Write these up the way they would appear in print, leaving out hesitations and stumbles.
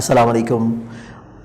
अस्सलाम वालेकुम।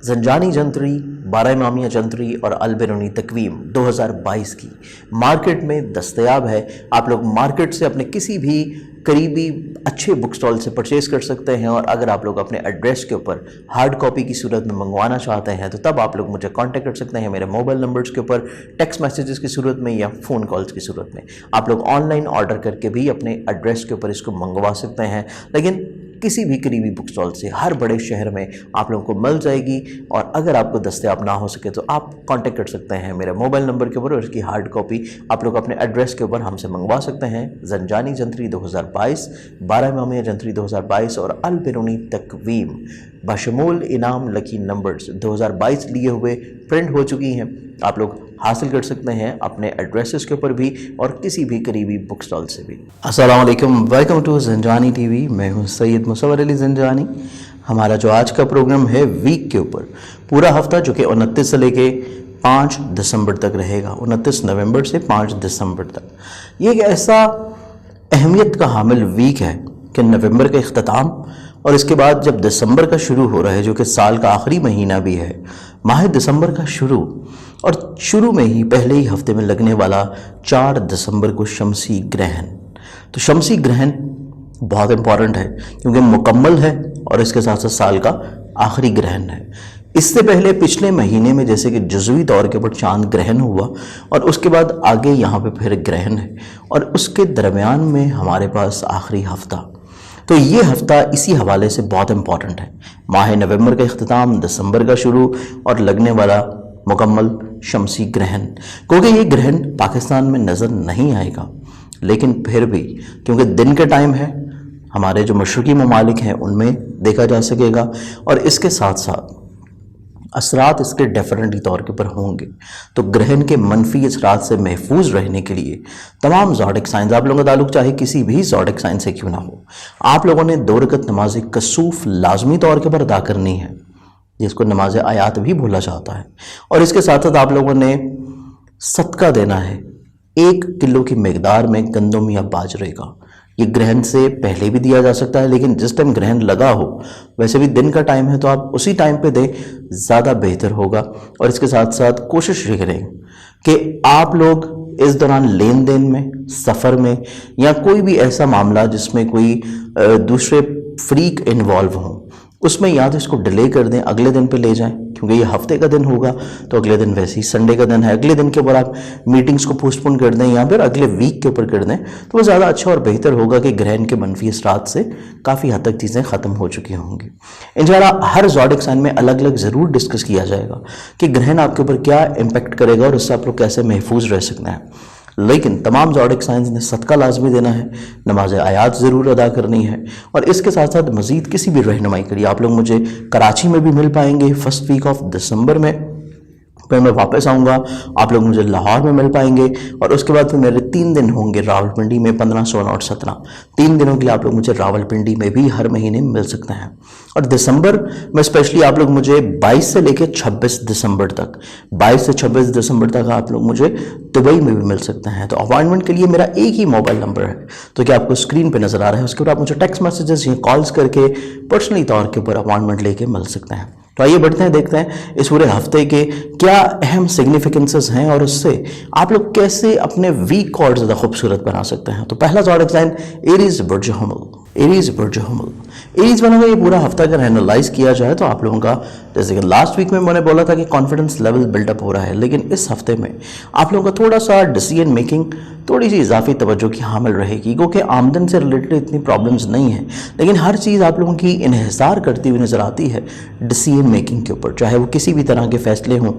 ज़ंजानी जंतरी, 12 इमामिया जंतरी और अल-बिरूनी तकवीम 2022 की मार्केट में दस्तयाब है। आप लोग मार्केट से अपने किसी भी करीबी अच्छे बुक स्टॉल से परचेज़ कर सकते हैं, और अगर आप लोग अपने एड्रेस के ऊपर हार्ड कॉपी की सूरत में मंगवाना चाहते हैं तो तब आप लोग मुझे कांटेक्ट कर सकते हैं मेरे मोबाइल नंबर्स के ऊपर, टेक्स्ट मैसेजेस की सूरत में या फ़ोन कॉल्स की सूरत में। आप लोग ऑनलाइन ऑर्डर करके भी अपने एड्रेस के ऊपर इसको मंगवा सकते हैं, लेकिन किसी भी करीबी बुक स्टॉल से हर बड़े शहर में आप लोगों को मिल जाएगी। और अगर आपको दस्तयाब ना हो सके तो आप कांटेक्ट कर सकते हैं मेरे मोबाइल नंबर के ऊपर, और इसकी हार्ड कॉपी आप लोग अपने एड्रेस के ऊपर हमसे मंगवा सकते हैं। ज़ंजानी जंतरी 2022, 12 इमामिया जंतरी 2022 और अल-बिरूनी तकवीम बशमूल इनाम लकी नंबर्स 2022 लिए हुए प्रिंट हो चुकी हैं। आप लोग हासिल कर सकते हैं अपने एड्रेसेस के ऊपर भी और किसी भी करीबी बुक स्टॉल से भी। अस्सलाम वालेकुम, वेलकम टू ज़ंजानी टीवी। मैं हूं सैयद मुसव्वर अली ज़ंजानी। हमारा जो आज का प्रोग्राम है वीक के ऊपर, पूरा हफ्ता जो कि 29 से लेके 5 दिसंबर तक रहेगा, 29 नवंबर से 5 दिसंबर तक। ये एक ऐसा अहमियत का हामिल वीक है कि नवंबर का इख्तिताम और इसके बाद जब दिसंबर का शुरू हो रहा है, जो कि साल का आखिरी महीना भी है, माह दिसंबर का शुरू, और शुरू में ही पहले ही हफ्ते में लगने वाला 4 दिसंबर को शमसी ग्रहण। तो शमसी ग्रहण बहुत इम्पॉर्टेंट है क्योंकि मुकम्मल है और इसके साथ साथ साल का आखिरी ग्रहण है। इससे पहले पिछले महीने में जैसे कि जुज़वी तौर के ऊपर चांद ग्रहण हुआ, और उसके बाद आगे यहाँ पे फिर ग्रहण है, और उसके दरमियान में हमारे पास आखिरी हफ्ता। तो ये हफ्ता इसी हवाले से बहुत इम्पॉर्टेंट है। माह नवंबर का इख्तिताम, दिसंबर का शुरू और लगने वाला मुकम्मल शमसी ग्रहण। क्योंकि ये ग्रहण पाकिस्तान में नज़र नहीं आएगा, लेकिन फिर भी क्योंकि दिन का टाइम है, हमारे जो मशरक़ी ममालिक हैं उनमें देखा जा सकेगा, और इसके साथ साथ असरात इसके डेफिनेटली तौर के ऊपर होंगे। तो ग्रहण के मनफी असरात से महफूज रहने के लिए तमाम ज़ोडिक साइंस, आप लोगों का ताल्लुक चाहे किसी भी ज़ोडिक साइंस से क्यों ना हो, आप लोगों ने 2 रकत नमाज कसूफ लाजमी तौर के ऊपर अदा करनी है, जिसको नमाज आयात भी बोला जाता है। और इसके साथ साथ आप लोगों ने सदका देना है 1 किलो की मकदार में गंदम या बाजरे का। ये ग्रहण से पहले भी दिया जा सकता है, लेकिन जिस टाइम ग्रहण लगा हो, वैसे भी दिन का टाइम है तो आप उसी टाइम पे दें, ज़्यादा बेहतर होगा। और इसके साथ साथ कोशिश ये करें कि आप लोग इस दौरान लेन देन में, सफ़र में, या कोई भी ऐसा मामला जिसमें कोई दूसरे फ्रीक इन्वॉल्व हों, उसमें या तो इसको डिले कर दें, अगले दिन पे ले जाएं, क्योंकि ये हफ्ते का दिन होगा तो अगले दिन वैसे ही संडे का दिन है, अगले दिन के ऊपर आप मीटिंग्स को पोस्टपोन कर दें या फिर अगले वीक के ऊपर कर दें, तो वो ज़्यादा अच्छा और बेहतर होगा कि ग्रहण के मनफी असरात से काफ़ी हद तक चीज़ें ख़त्म हो चुकी होंगी। इंशाअल्लाह हर ज़ोडिक साइन में अलग अलग ज़रूर डिस्कस किया जाएगा कि ग्रहण आपके ऊपर क्या इम्पेक्ट करेगा और उससे आप लोग कैसे महफूज रह सकते हैं। लेकिन तमाम ज़ोडिक साइंस ने सदका लाजमी देना है, नमाज आयात ज़रूर अदा करनी है, और इसके साथ साथ मज़ीद किसी भी रहनुमाई के लिए आप लोग मुझे कराची में भी मिल पाएंगे फर्स्ट वीक ऑफ दिसंबर में, फिर मैं वापस आऊँगा, आप लोग मुझे लाहौर में मिल पाएंगे, और उसके बाद फिर मेरे 3 दिन होंगे रावलपिंडी में, 15, 16 और 17। 3 दिनों के लिए आप लोग मुझे रावलपिंडी में भी हर महीने मिल सकते हैं। और दिसंबर में स्पेशली आप लोग मुझे 22 से लेकर 26 दिसंबर तक, 22 से 26 दिसंबर तक आप लोग मुझे दुबई में भी मिल सकते हैं। तो अपॉइंटमेंट के लिए मेरा एक ही मोबाइल नंबर है, तो क्या आपको स्क्रीन पे नज़र आ रहा है, उसके ऊपर आप मुझे टेक्स्ट मैसेजेस या कॉल्स करके पर्सनली तौर के ऊपर अपॉइंटमेंट लेके मिल सकते हैं। तो आइए बढ़ते हैं, देखते हैं इस पूरे हफ्ते के क्या अहम सिग्निफिकेंसेस हैं और उससे आप लोग कैसे अपने वीक को और ज़्यादा खूबसूरत बना सकते हैं। तो पहला ज़ोडिक साइन एरीज़ बुर्ज हमल। एरीज़ बुर्ज हमल, एरीज़ वालों का ये पूरा हफ्ता अगर एनालाइज किया जाए तो आप लोगों का, जैसे कि लास्ट वीक में मैंने बोला था कि कॉन्फिडेंस लेवल बिल्डअप हो रहा है, लेकिन इस हफ्ते में आप लोगों का थोड़ा सा डिसीजन मेकिंग थोड़ी सी इजाफी तवज्जो की हामिल रहेगी, क्योंकि आमदन से रिलेटेड इतनी प्रॉब्लम्स नहीं है, लेकिन हर चीज़ आप लोगों की इन्हिसार करती हुई नज़र आती है डिसीजन मेकिंग के ऊपर, चाहे वो किसी भी तरह के फैसले हों,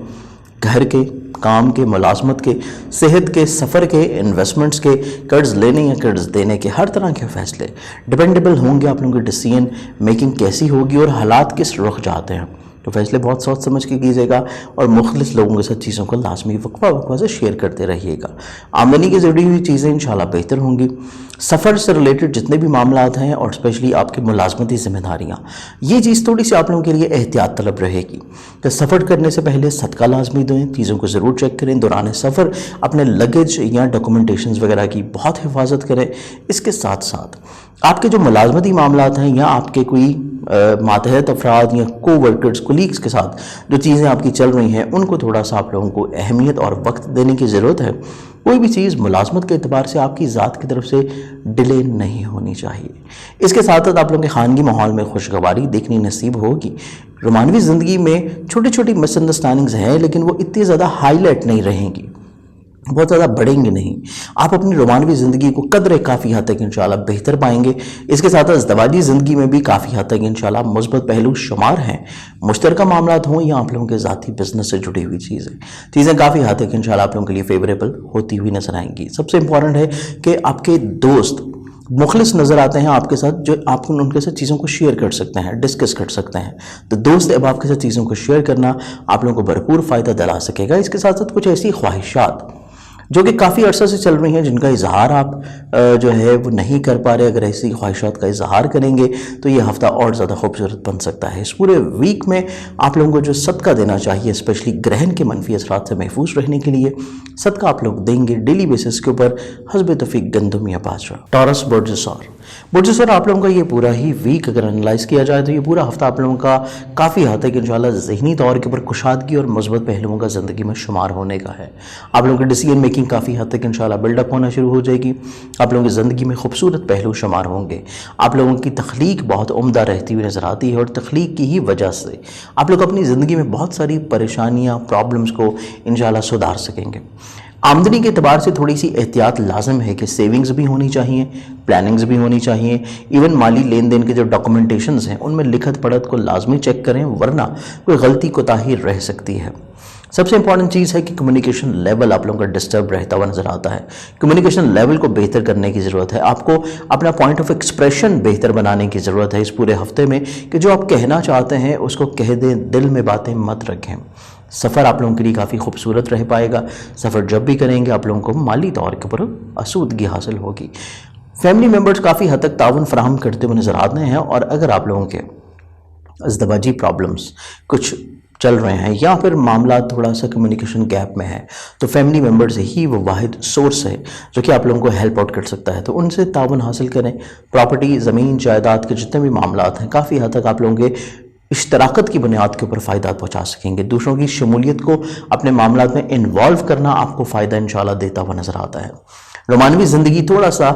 घर के, काम के, मुलाजमत के, सेहत के, सफ़र के, इन्वेस्टमेंट्स के, कर्ज लेने या कर्ज देने के, हर तरह के फ़ैसले डिपेंडेबल होंगे। आप लोगों की डिसीजन मेकिंग कैसी होगी और हालात किस रुख जाते हैं, तो फैसले बहुत सोच समझ के कीजिएगा, और मुख्तलिफ लोगों के साथ चीज़ों को लाजमी वक्फा से शेयर करते रहिएगा। आमदनी की जुड़ी हुई चीज़ें इंशाल्लाह बेहतर होंगी। सफ़र से रिलेटेड जितने भी मामलात हैं और स्पेशली आपकी मुलाजमती ज़िम्मेदारियाँ, ये चीज़ थोड़ी सी आप लोगों के लिए एहतियात तलब रहेगी कि सफ़र करने से पहले सदका लाजमी दें, चीज़ों को ज़रूर चेक करें, दौरान सफ़र अपने लगेज या डॉक्यूमेंटेशंस वगैरह की बहुत हिफाजत करें। इसके साथ साथ आपके जो मुलाजमती मामलात हैं या आपके कोई मातहत अफराद या को वर्कर्स कोलीग्स के साथ जो चीज़ें आपकी चल रही हैं उनको थोड़ा सा आप लोगों को अहमियत और वक्त देने की ज़रूरत है। कोई भी चीज़ मुलाजमत के अतबार से आपकी ज़ात की तरफ से डिले नहीं होनी चाहिए। इसके साथ साथ आप लोगों के खानगी माहौल में खुशगवारी देखनी नसीब होगी। रोमानवी ज़िंदगी में छोटी छोटी मिसअंडरस्टैंडिंग्स हैं लेकिन वो इतनी ज़्यादा हाईलाइट नहीं रहेंगी, बहुत ज़्यादा बढ़ेंगे नहीं। आप अपनी रोमानवी ज़िंदगी को कदर काफ़ी हद तक इंशाल्लाह बेहतर पाएंगे। इसके साथ साथ ज़वाजी ज़िंदगी में भी काफ़ी हद तक इंशाल्लाह मुस्बत पहलू शुमार हैं। मुश्तरका मामलात हों या आप लोगों के ज़ाती बिजनेस से जुड़ी हुई चीज़ें काफ़ी हद तक इंशाल्लाह आप लोगों के लिए फेवरेबल होती हुई नजर आएंगी। सबसे इंपॉर्टेंट है कि आपके दोस्त मुखलिस नज़र आते हैं आपके साथ, जो आप उनके साथ चीज़ों को शेयर कर सकते हैं, डिस्कस कर सकते हैं। तो दोस्त अब आपके साथ चीज़ों को शेयर करना आप लोगों को भरपूर फ़ायदा दिला सकेगा। इसके साथ साथ कुछ ऐसी ख्वाहिशात जो कि काफ़ी अरसा से चल रही हैं जिनका इजहार आप जो है वो नहीं कर पा रहे, अगर ऐसी ख्वाहिशात का इजहार करेंगे तो ये हफ़्ता और ज़्यादा खूबसूरत बन सकता है। इस पूरे वीक में आप लोगों को जो सदका देना चाहिए, स्पेशली ग्रहण के मनफी असरात से महफूज रहने के लिए सदका आप लोग देंगे डेली बेसिस के ऊपर हस्ब तौफीक गंदम या बाजरा। टॉरस बुर्ज आप लोगों का ये पूरा ही वीक अगर एनालाइज किया जाए तो ये पूरा हफ्ता आप लोगों का काफ़ी हद तक इंशाल्लाह ज़हनी तौर के ऊपर कुशादगी और मुस्बत पहलुओं का ज़िंदगी में शुमार होने का है। आप लोगों की डिसीजन मेकिंग काफ़ी हद तक इंशाल्लाह बिल्डअप होना शुरू हो जाएगी। आप लोगों की ज़िंदगी में खूबसूरत पहलू शुमार होंगे। आप लोगों की तख्लीक बहुत उम्दा रहती हुई नज़र आती है और तख्लीक की ही वजह से आप लोग अपनी ज़िंदगी में बहुत सारी परेशानियाँ, प्रॉब्लम्स को इंशाल्लाह सुधार सकेंगे। आमदनी के अतबार से थोड़ी सी एहतियात लाजम है कि सेविंग्स भी होनी चाहिए, प्लानिंग्स भी होनी चाहिए। इवन माली लेन देन के जो डॉक्यूमेंटेशंस हैं उनमें लिखत पढ़त को लाजमी चेक करें, वरना कोई गलती कोताही रह सकती है। सबसे इंपॉर्टेंट चीज़ है कि कम्युनिकेशन लेवल आप लोगों का डिस्टर्ब रहता हुआ नज़र आता है। कम्युनिकेशन लेवल को बेहतर करने की ज़रूरत है। आपको अपना पॉइंट ऑफ एक्सप्रेशन बेहतर बनाने की ज़रूरत है इस पूरे हफ्ते में, कि जो आप कहना चाहते हैं उसको कह दें, दिल में बातें मत रखें। सफ़र आप लोगों के लिए काफ़ी खूबसूरत रह पाएगा। सफ़र जब भी करेंगे आप लोगों को माली तौर के ऊपर आसूदगी हासिल होगी। फैमिली मेम्बर्स काफ़ी हद तक ताउन फराहम करते हुए नज़र आते हैं, और अगर आप लोगों के अज़दवाजी प्रॉब्लम्स कुछ चल रहे हैं या फिर मामला थोड़ा सा कम्युनिकेशन गैप में है तो फैमिली मेम्बर्स ही वो वाहिद सोर्स है जो कि आप लोगों को हेल्प आउट कर सकता है। तो उनसे ताउन हासिल करें। प्रॉपर्टी, ज़मीन, जायदाद के जितने भी मामलात हैं काफ़ी हद तक आप लोगों के इश्तराकत की बुनियाद के ऊपर फ़ायदा पहुंचा सकेंगे। दूसरों की शमूलियत को अपने मामलात में इन्वॉल्व करना आपको फ़ायदा इंशाल्लाह देता हुआ नज़र आता है। रोमानवी ज़िंदगी थोड़ा सा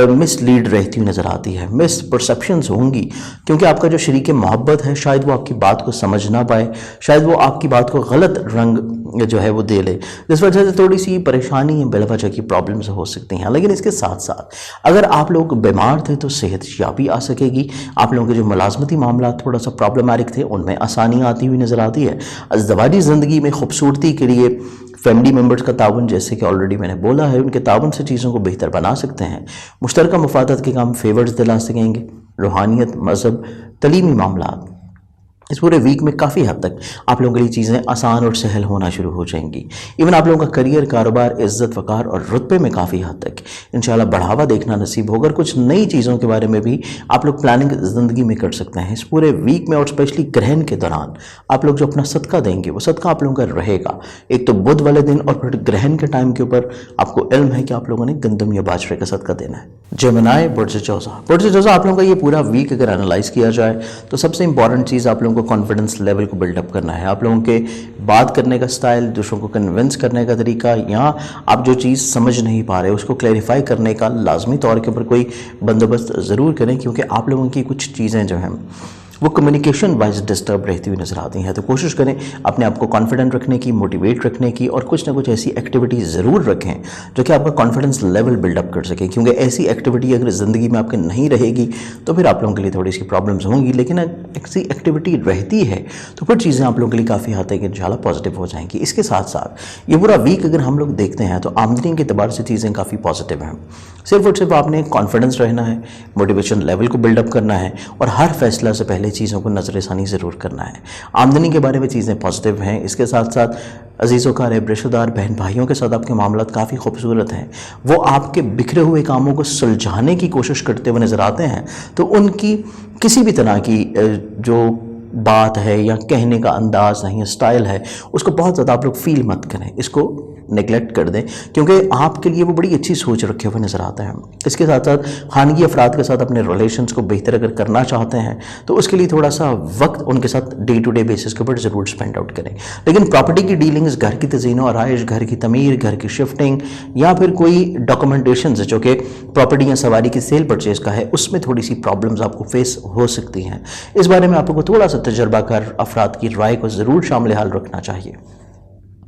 मिसलीड रहती हुई नज़र आती है, मिस परसेप्शंस होंगी, क्योंकि आपका जो शरीक मोहब्बत है शायद वो आपकी बात को समझ ना पाए, शायद वो आपकी बात को गलत रंग जो है वो दे ले, जिस वजह से थोड़ी सी परेशानी बेलवजह की प्रॉब्लम्स हो सकती हैं। लेकिन इसके साथ साथ अगर आप लोग बीमार थे तो सेहत याबी आ सकेगी। आप लोगों के जो मुलाजमती मामला थोड़ा सा प्रॉब्लमैटिक थे उनमें आसानियाँ आती हुई नज़र आती है। अज़दवाजी ज़िंदगी में खूबसूरती के लिए फैमिली मेम्बर्स का ताउन, जैसे कि ऑलरेडी मैंने बोला है, उनके ताउन से चीज़ों को बेहतर बना सकते हैं। मुश्तरका मफादत के काम फेवर्स दिला सकेंगे। रूहानियत, मज़हब, तलीमी मामलात इस पूरे वीक में काफ़ी हद तक आप लोगों के लिए चीज़ें आसान और सहल होना शुरू हो जाएंगी। इवन आप लोगों का करियर, कारोबार, इज़्ज़त, वक़ार और रुतबे में काफ़ी हद तक इंशाल्लाह बढ़ावा देखना नसीब होगा। और कुछ नई चीज़ों के बारे में भी आप लोग प्लानिंग ज़िंदगी में कर सकते हैं इस पूरे वीक में। और स्पेशली ग्रहण के दौरान आप लोग जो अपना सदका देंगे वो सदका आप लोगों का रहेगा एक तो बुध वाले दिन, और फिर ग्रहण के टाइम के ऊपर आपको इल्म है कि आप लोगों ने गंदम या बाजरे का सदका देना है। जेमिनी, बुर्ज जौज़ा आप लोगों का ये पूरा वीक अगर एनालाइज किया जाए तो सबसे इंपॉर्टेंट चीज़ आप लोगों को कॉन्फिडेंस लेवल को बिल्डअप करना है। आप लोगों के बात करने का स्टाइल, दूसरों को कन्विंस करने का तरीका, या आप जो चीज़ समझ नहीं पा रहे उसको क्लैरिफाई करने का लाजमी तौर के ऊपर कोई बंदोबस्त ज़रूर करें, क्योंकि आप लोगों की कुछ चीज़ें जो हैं वो कम्युनिकेशन वाइज डिस्टर्ब रहती हुई नज़र आती हैं। तो कोशिश करें अपने आप को कॉन्फिडेंट रखने की, मोटिवेट रखने की, और कुछ ना कुछ ऐसी एक्टिविटी ज़रूर रखें जो कि आपका कॉन्फिडेंस लेवल बिल्डअप कर सके, क्योंकि ऐसी एक्टिविटी अगर ज़िंदगी में आपके नहीं रहेगी तो फिर आप लोगों के लिए थोड़ी सी प्रॉब्लम्स होंगी। लेकिन ऐसी एक्टिविटी रहती है तो फिर चीज़ें आप लोगों के लिए काफ़ी हद तक इंशाल्लाह पॉजिटिव हो जाएंगी। इसके साथ साथ ये पूरा वीक अगर हम लोग देखते हैं तो आमदनी के अतबार से चीज़ें काफ़ी पॉजिटिव हैं। सिर्फ और सिर्फ आपने कॉन्फिडेंस रहना है, मोटिवेशन लेवल को बिल्डअप करना है, और हर फैसला से पहले चीज़ों को नज़रसानी ज़रूर करना है। आमदनी के बारे में चीज़ें पॉजिटिव हैं। इसके साथ साथ अजीज़ों का, रिश्तेदार, बहन भाइयों के साथ आपके मामलात काफ़ी खूबसूरत हैं। वो आपके बिखरे हुए कामों को सुलझाने की कोशिश करते हुए नज़र आते हैं, तो उनकी किसी भी तरह की जो بات ہے یا کہنے کا انداز ہے یا سٹائل ہے اس کو بہت زیادہ آپ لوگ فیل مت کریں، اس کو نیگلیکٹ کر دیں، کیونکہ آپ کے لیے وہ بڑی اچھی سوچ رکھے ہوئے نظر آتا ہے۔ اس کے ساتھ ساتھ خانگی افراد کے ساتھ اپنے ریلیشنز کو بہتر اگر کرنا چاہتے ہیں تو اس کے لیے تھوڑا سا وقت ان کے ساتھ ڈے ٹو ڈے بیسس کے اوپر ضرور سپینڈ آؤٹ کریں۔ لیکن پراپرٹی کی ڈیلنگز، گھر کی تزئین و آرائش، گھر کی تعمیر، گھر کی شفٹنگ یا پھر کوئی ڈاکومنٹیشنز جو کہ پراپرٹی یا سواری کی سیل پرچیز کا ہے، اس میں تھوڑی سی پرابلمز آپ کو فیس ہو سکتی ہیں۔ اس بارے میں آپ کو تھوڑا سا تجربہ کار افراد کی رائے کو ضرور شامل حال رکھنا چاہیے۔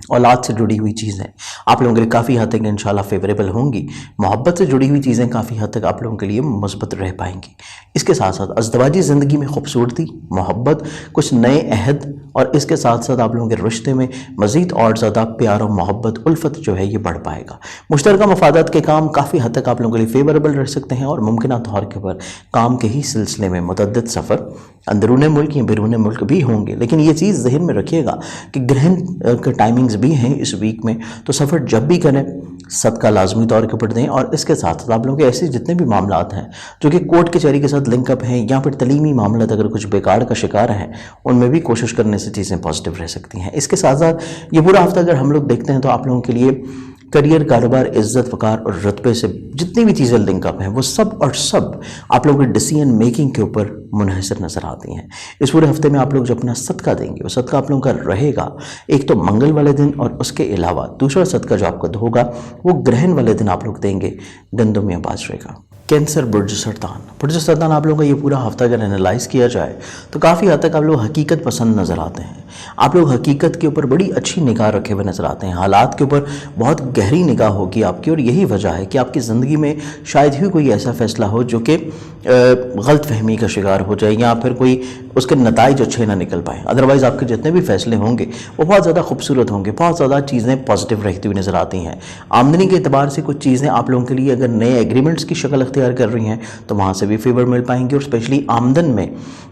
اولاد سے جڑی ہوئی چیزیں آپ لوگوں کے لیے کافی حد تک انشاءاللہ فیوریبل ہوں گی۔ محبت سے جڑی ہوئی چیزیں کافی حد تک آپ لوگوں کے لیے مثبت رہ پائیں گی۔ اس کے ساتھ ساتھ ازدواجی زندگی میں خوبصورتی، محبت، کچھ نئے عہد اور اس کے ساتھ ساتھ آپ لوگوں کے رشتے میں مزید اور زیادہ پیار و محبت، الفت جو ہے یہ بڑھ پائے گا۔ مشترکہ مفادات کے کام کافی حد تک آپ لوگوں کے لیے فیوریبل رہ سکتے ہیں اور ممکنہ طور کے اوپر کام کے ہی سلسلے میں متعدد سفر اندرون ملک یا بیرون ملک بھی ہوں گے۔ لیکن یہ چیز ذہن میں رکھیے گا کہ گرہن کے ٹائمنگز بھی ہیں اس ویک میں، تو سفر جب بھی کریں صدقہ لازمی طور کے اوپر دیں۔ اور اس کے ساتھ ساتھ آپ لوگوں کے ایسے جتنے بھی معاملات ہیں جو کہ کورٹ کچہری کے ساتھ لنک اپ ہیں یا پھر تعلیمی معاملات اگر کچھ بیکار کا شکار ہیں، ان میں بھی کوشش کرنے سے چیزیں پازیٹیو رہ سکتی ہیں۔ اس کے ساتھ ساتھ یہ پورا ہفتہ اگر ہم لوگ دیکھتے ہیں تو آپ لوگوں کے لیے کریئر، کاروبار، عزت، وقار اور رتبے سے جتنی بھی چیزیں لنک اپ ہیں وہ سب اور سب آپ لوگوں کے ڈیسیژن میکنگ کے اوپر منحصر نظر آتی ہیں۔ اس پورے ہفتے میں آپ لوگ جو اپنا صدقہ دیں گے وہ صدقہ آپ لوگوں کا رہے گا ایک تو منگل والے دن، اور اس کے علاوہ دوسرا صدقہ جو آپ کا ہوگا وہ گرہن والے دن آپ لوگ دیں گے گندم یا باجرے کا۔ کینسر، برج سرطان۔ برج سرطان آپ لوگوں کا یہ پورا ہفتہ اگر انالائز کیا جائے تو کافی حد تک آپ لوگ حقیقت پسند نظر آتے ہیں۔ آپ لوگ حقیقت کے اوپر بڑی اچھی نگاہ رکھے ہوئے نظر آتے ہیں، حالات کے اوپر بہت گہری نگاہ ہوگی آپ کی، اور یہی وجہ ہے کہ آپ کی زندگی میں شاید ہی کوئی ایسا فیصلہ ہو جو کہ غلط فہمی کا شکار ہو جائے یا پھر کوئی اس کے نتائج اچھے نہ نکل پائیں۔ ادروائز آپ کے جتنے بھی فیصلے ہوں گے وہ بہت زیادہ خوبصورت ہوں گے، بہت زیادہ چیزیں پازیٹیو رہتی ہوئی نظر آتی ہیں۔ آمدنی کے اعتبار سے کچھ چیزیں آپ لوگوں کے لیے اگر نئے ایگریمنٹس کی شکل اختیار کر رہی ہیں تو وہاں سے بھی فیور مل پائیں گے، اور اسپیشلی آمدن میں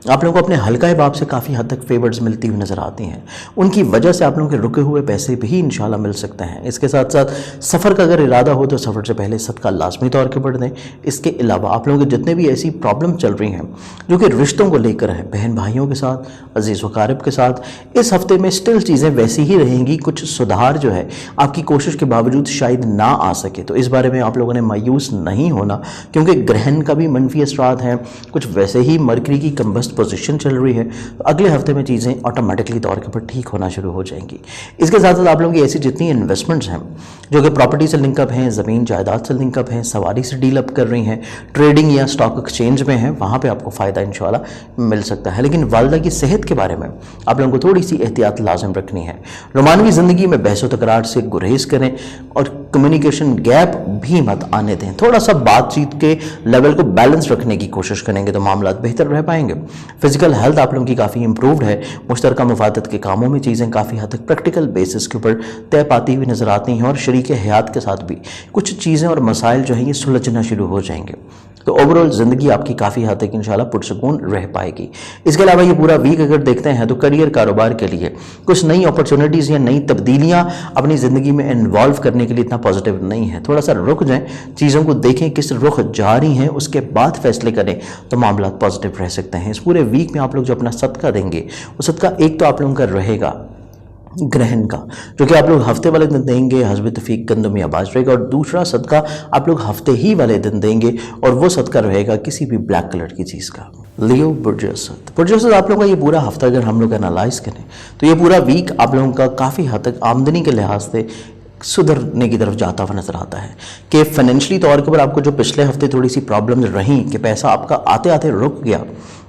آپ لوگوں کو اپنے حلقہ باب سے کافی حد تک فیورز ملتی ہوئی نظر آتی ہیں۔ ان کی وجہ سے آپ لوگوں کے رکے ہوئے پیسے بھی انشاءاللہ مل سکتے ہیں۔ اس کے ساتھ ساتھ سفر کا اگر ارادہ ہو تو سفر سے پہلے صدقہ لازمی طور کے اوپر دیں۔ اس کے علاوہ آپ لوگوں کے جتنے بھی ایسی پرابلم چل رہی ہیں جو کہ رشتوں کو لے کر ہیں، بہن بھائیوں کے ساتھ، عزیز و اقارب کے ساتھ، اس ہفتے میں سٹل چیزیں ویسی ہی رہیں گی۔ کچھ سدھار جو ہے آپ کی کوشش کے باوجود شاید نہ آ سکے، تو اس بارے میں آپ لوگوں نے مایوس نہیں ہونا، کیونکہ گرہن کا بھی منفی اثرات ہیں، کچھ ویسے ہی مرکری کی کمبسٹ پوزیشن چل رہی ہے، تو اگلے ہفتے میں چیزیں آٹومیٹکلی طور کے اوپر ٹھیک ہونا شروع ہو جائیں گی۔ اس کے ساتھ ساتھ آپ لوگوں کی ایسی جتنی انویسٹمنٹس ہیں جو کہ پراپرٹی سے لنک اپ ہیں، زمین جائیداد سے لنک اپ ہیں، سواری سے ڈیل اپ کر رہی ہیں، ٹریڈنگ یا اسٹاک ایکسچینج میں ہیں، وہاں پہ آپ کو فائدہ انشاءاللہ مل سکتا ہے۔ لیکن والدہ کی صحت کے بارے میں آپ لوگوں کو تھوڑی سی احتیاط لازم رکھنی ہے۔ رومانوی زندگی میں بحث و تکرار سے گریز کریں اور کمیونیکیشن گیپ بھی مت آنے دیں۔ تھوڑا سا بات چیت کے لیول کو بیلنس رکھنے کی کوشش کریں گے تو معاملات بہتر رہ پائیں گے۔ فزیکل ہیلتھ آپ لوگوں کی کافی امپرووڈ ہے۔ مشترکہ مفادات کے کاموں میں چیزیں کافی حد تک پریکٹیکل بیسس کے اوپر طے پاتی ہوئی نظر آتی ہیں، اور شریک حیات کے ساتھ بھی کچھ چیزیں اور مسائل جو ہیں یہ سلجھنا شروع ہو جائیں گے۔ تو اوورآل زندگی آپ کی کافی حد تک انشاءاللہ پرسکون رہ پائے گی۔ اس کے علاوہ یہ پورا ویک اگر دیکھتے ہیں تو کریئر، کاروبار کے لیے کچھ نئی اپرچونٹیز یا نئی تبدیلیاں اپنی زندگی میں انوالو کرنے کے لیے اتنا پازیٹیو نہیں ہے۔ تھوڑا سا رک جائیں، چیزوں کو دیکھیں کس رخ جاری ہیں، اس کے بعد فیصلے کریں تو معاملات پازیٹیو رہ سکتے ہیں۔ اس پورے ویک میں آپ لوگ جو اپنا صدقہ دیں گے وہ صدقہ ایک تو آپ لوگوں کا رہے گا گرہن کا، جو کہ آپ لوگ ہفتے والے دن دیں گے حسب توفیق گندم یا باجرے کا، اور دوسرا صدقہ آپ لوگ ہفتے ہی والے دن دیں گے اور وہ صدقہ رہے گا کسی بھی بلیک کلر کی چیز کا۔ لیو، برج اسد۔ برج اسد آپ لوگوں کا یہ پورا ہفتہ اگر ہم لوگ انالائز کریں تو یہ پورا ویک آپ لوگوں کا کافی حد تک آمدنی کے لحاظ سے سدھرنے کی طرف جاتا ہوا نظر آتا ہے، کہ فائنینشلی طور کے اوپر آپ کو جو پچھلے ہفتے تھوڑی سی پرابلمز رہیں کہ پیسہ آپ کا آتے آتے رک گیا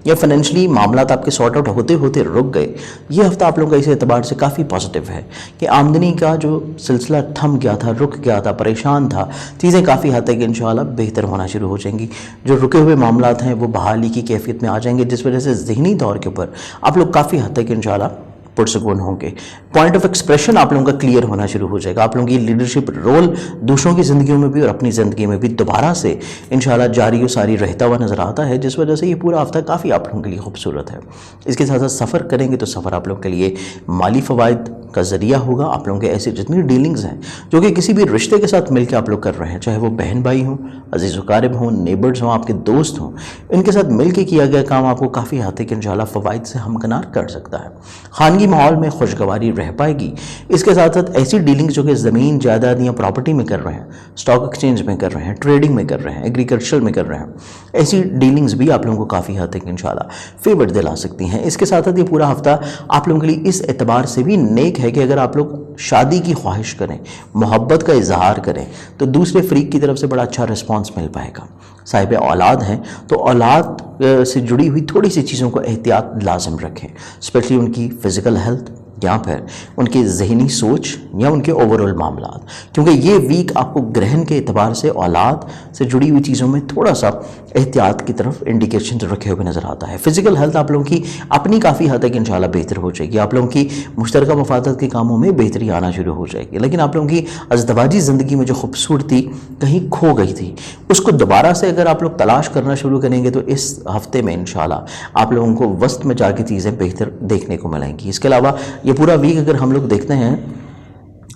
یا فائنینشلی معاملات آپ کے سارٹ آؤٹ ہوتے ہوتے رک گئے، یہ ہفتہ آپ لوگوں کا اس اعتبار سے کافی پازیٹیو ہے کہ آمدنی کا جو سلسلہ تھم گیا تھا، رک گیا تھا، پریشان تھا، چیزیں کافی حد تک انشاءاللہ بہتر ہونا شروع ہو جائیں گی۔ جو رکے ہوئے معاملات ہیں وہ بحالی کی کیفیت میں آ جائیں گے، جس وجہ سے ذہنی طور کے اوپر آپ لوگ کافی حد تک انشاءاللہ پرسکون ہوں گے۔ پوائنٹ آف ایکسپریشن آپ لوگوں کا کلیئر ہونا شروع ہو جائے گا۔ آپ لوگوں کی لیڈرشپ رول دوسروں کی زندگیوں میں بھی اور اپنی زندگی میں بھی دوبارہ سے انشاءاللہ جاری و ساری رہتا ہوا نظر آتا ہے، جس وجہ سے یہ پورا ہفتہ کافی آپ لوگوں کے لیے خوبصورت ہے۔ اس کے ساتھ ساتھ سفر کریں گے تو سفر آپ لوگوں کے لیے مالی فوائد का ज़रिया होगा। आप लोगों के ऐसे जितनी डीलिंग्स हैं जो कि किसी भी रिश्ते के साथ मिलकर आप लोग कर रहे हैं, चाहे वो बहन भाई हों, अजीज़ वकारिब हों, नेबर्स हों, आपके दोस्त हों, इनके साथ मिलकर किया गया काम आपको काफ़ी हद तक इंशाल्लाह फ़वाइद से हमकिनार कर सकता है। खानगी माहौल में खुशगवारी रह पाएगी। इसके साथ साथ ऐसी डीलिंग्स जो कि ज़मीन जायदाद या प्रॉपर्टी में कर रहे हैं, स्टॉक एक्सचेंज में कर रहे हैं, ट्रेडिंग में कर रहे हैं, एग्रीकल्चर में कर रहे हैं, ऐसी डीलिंग्स भी आप लोगों को काफ़ी हद तक इंशाल्लाह फेवर दिला सकती हैं। इसके साथ साथ ये पूरा हफ्ता आप लोगों के लिए इस एतबार से भी नेक है कि अगर आप लोग शादी की ख्वाहिश करें, मोहब्बत का इजहार करें, तो दूसरे फरीक की तरफ से बड़ा अच्छा रिस्पांस मिल पाएगा। साहिब औलाद हैं तो औलाद से जुड़ी हुई थोड़ी सी चीज़ों को एहतियात लाजम रखें, स्पेशली उनकी फ़िज़िकल हेल्थ या फिर उनकी जहनी सोच या उनके ओवरऑल मामलात, क्योंकि ये वीक आपको ग्रहण के एतबार से औलाद से जुड़ी हुई चीज़ों में थोड़ा सा एहतियात की तरफ इंडिकेशन रखे हुए नज़र आता है। फ़िज़िकल हेल्थ आप लोगों की अपनी काफ़ी हद तक इंशाल्लाह बेहतर हो जाएगी। आप लोगों की मुश्तरका मफादत के कामों में बेहतरी आना शुरू हो जाएगी। लेकिन आप लोगों की अज़दवाजी ज़िंदगी में जो खूबसूरती कहीं खो गई थी, उसको दोबारा से अगर आप लोग तलाश करना शुरू करेंगे तो इस हफ्ते में इंशाल्लाह आप लोगों को वस्त में जाके चीज़ें बेहतर देखने को मिलेंगी। इसके अलावा ये पूरा वीक अगर हम लोग देखते हैं,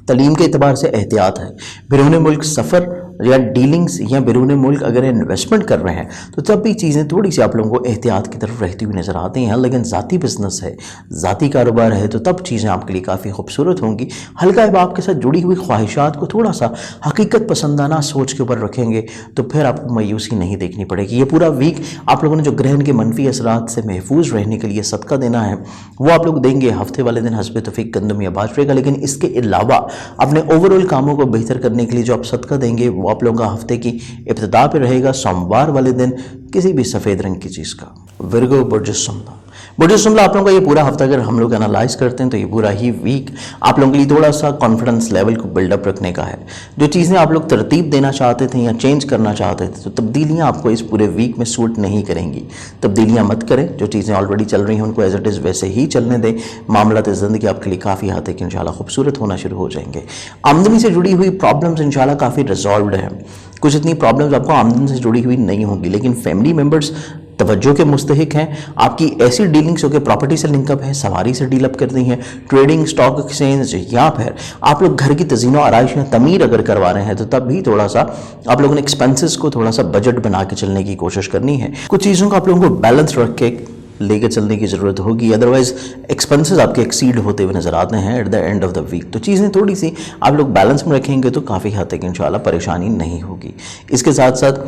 तलीम के एतबार से एहतियात है। बैरून मुल्क सफ़र या डीलिंग्स या बैरून मुल्क अगर इन्वेस्टमेंट कर रहे हैं तो तब भी चीज़ें थोड़ी सी आप लोगों को एहतियात की तरफ रहती हुई नज़र आती हैं। लेकिन ज़ाती बिज़नेस है, ज़ाती कारोबार है, तो तब चीज़ें आपके लिए काफ़ी खूबसूरत होंगी। हल्का अहबाब के साथ जुड़ी हुई ख्वाहिशात को थोड़ा सा हकीकत पसंदाना सोच के ऊपर रखेंगे तो फिर आपको मायूसी नहीं देखनी पड़ेगी। ये पूरा वीक आप लोगों ने जो ग्रहण के मनफी असरात से महफूज रहने के लिए सदका देना है वो आप लोग देंगे हफ्ते वाले दिन हस्बे तौफीक गंदम या बाजरे का। लेकिन इसके अलावा अपने ओवरऑल कामों को बेहतर करने के लिए जो आप सदका देंगे वो आप लोगों का हफ्ते की इब्तिदा पे रहेगा सोमवार वाले दिन किसी भी सफ़ेद रंग की चीज़ का। विर्गो बुर्ज जुमला आप लोगों का ये पूरा हफ्ता अगर हम लोग एनालाइज करते हैं तो ये पूरा ही वीक आप लोगों के लिए थोड़ा सा कॉन्फिडेंस लेवल को बिल्डअप रखने का है। जो चीज़ें आप लोग तरतीब देना चाहते थे या चेंज करना चाहते थे, तो तब्दीलियाँ आपको इस पूरे वीक में सूट नहीं करेंगी। तब्दीलियाँ मत करें, जो चीज़ें ऑलरेडी चल रही हैं उनको एज इट इज़ वैसे ही चलने दें। मामलात ज़िंदगी आपके लिए काफ़ी हद तक इंशाल्लाह खूबसूरत होना शुरू हो जाएंगे। आमदनी से जुड़ी हुई प्रॉब्लम्स इंशाल्लाह काफ़ी रिजॉल्व्ड हैं। कुछ इतनी प्रॉब्लम्स आपको आमदनी से जुड़ी हुई नहीं होंगी, लेकिन फैमिली मेम्बर्स तवज्जो के मुस्तहिक हैं। आपकी ऐसी डीलिंग्स हो कि प्रॉपर्टी से लिंकअप है, सवारी से डील अप करनी है, ट्रेडिंग, स्टॉक एक्सचेंज, या फिर आप लोग घर की तज़ीनो आराइश या तमीर अगर करवा रहे हैं तो तब भी थोड़ा सा आप लोगों ने एक्सपेंसेस को थोड़ा सा बजट बना के चलने की कोशिश करनी है। कुछ चीज़ों को आप लोगों को बैलेंस रख के लेकर चलने की ज़रूरत होगी, अदरवाइज़ एक्सपेंसेस आपके एक्सीड होते हुए नज़र आते हैं at the end of the week. तो चीज़ें थोड़ी सी आप लोग बैलेंस में रखेंगे तो काफ़ी हद तक इंशाल्लाह परेशानी नहीं होगी। इसके साथ साथ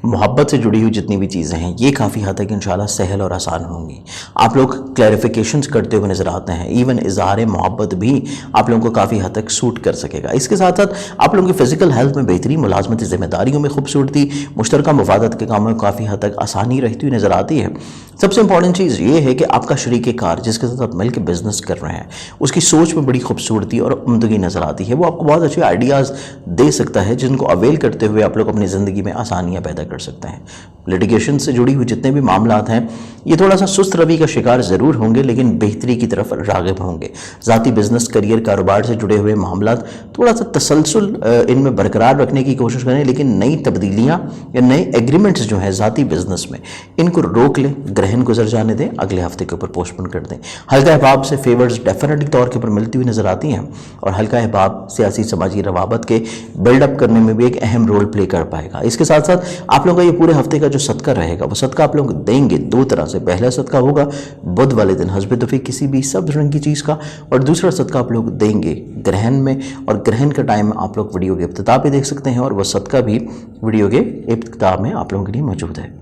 मोहब्बत से जुड़ी हुई जितनी भी चीज़ें हैं ये काफ़ी हद तक इंशाल्लाह सहल और आसान होंगी। आप लोग क्लैरिफिकेशंस करते हुए नज़र आते हैं। इवन इज़हार मोहब्बत भी आप लोगों को काफ़ी हद तक सूट कर सकेगा। इसके साथ साथ आप लोगों की फ़िज़िकल हेल्थ में बेहतरी, मुलाजमती ज़िम्मेदारियों में खूबसूरती, मुश्तरका मफादत के कामों में काफ़ी हद तक आसानी रहती हुई नज़र आती है। सबसे इंपॉर्टेंट चीज़ ये है कि आपका शरीक कार जिसके साथ आप मिलकर बिजनेस कर रहे हैं उसकी सोच में बड़ी खूबसूरती और उम्दगी नज़र आती है। वो आपको बहुत अच्छे आइडियाज़ दे सकता है जिनको अवेल करते हुए आप लोग अपनी ज़िंदगी में आसानियाँ पैदा कर सकते हैं। लिटिगेशन से जुड़ी हुई जितने भी मामलात हैं ये थोड़ा सा सुस्त रवि का शिकार ज़रूर होंगे, लेकिन बेहतरी की तरफ राग़िब होंगे। ज़ाती बिज़नेस, करियर, कारोबार से जुड़े हुए मामलात थोड़ा सा तसलसल इनमें बरकरार रखने की कोशिश करें, लेकिन नई तब्दीलियाँ या नए एग्रीमेंट्स जो हैं ज़ाती बिज़नेस में इनको रोक लें, ग्रहण गुजर जाने दें, अगले हफ्ते के ऊपर पोस्टपोन कर दें। हल्का अहबाब से फेवर्स डेफिनेटली तौर के ऊपर मिलती हुई नज़र आती हैं और हल्का अहबाब सियासी समाजी रवाबत के बिल्डअप करने में भी एक अहम रोल प्ले कर पाएगा। इसके साथ साथ आप लोगों का ये पूरे हफ्ते का जो सदका रहेगा वो सदका आप लोग देंगे दो तरह से। पहला सदका होगा बुध वाले दिन हस्बे तौफीक किसी भी सब्ज़ रंग की चीज़ का, और दूसरा सदका आप लोग देंगे ग्रहण में, और ग्रहण का टाइम आप लोग वीडियो के इब्तिदा पे देख सकते हैं और वह सदका भी वीडियो के इब्तिदा में आप लोगों के लिए मौजूद है।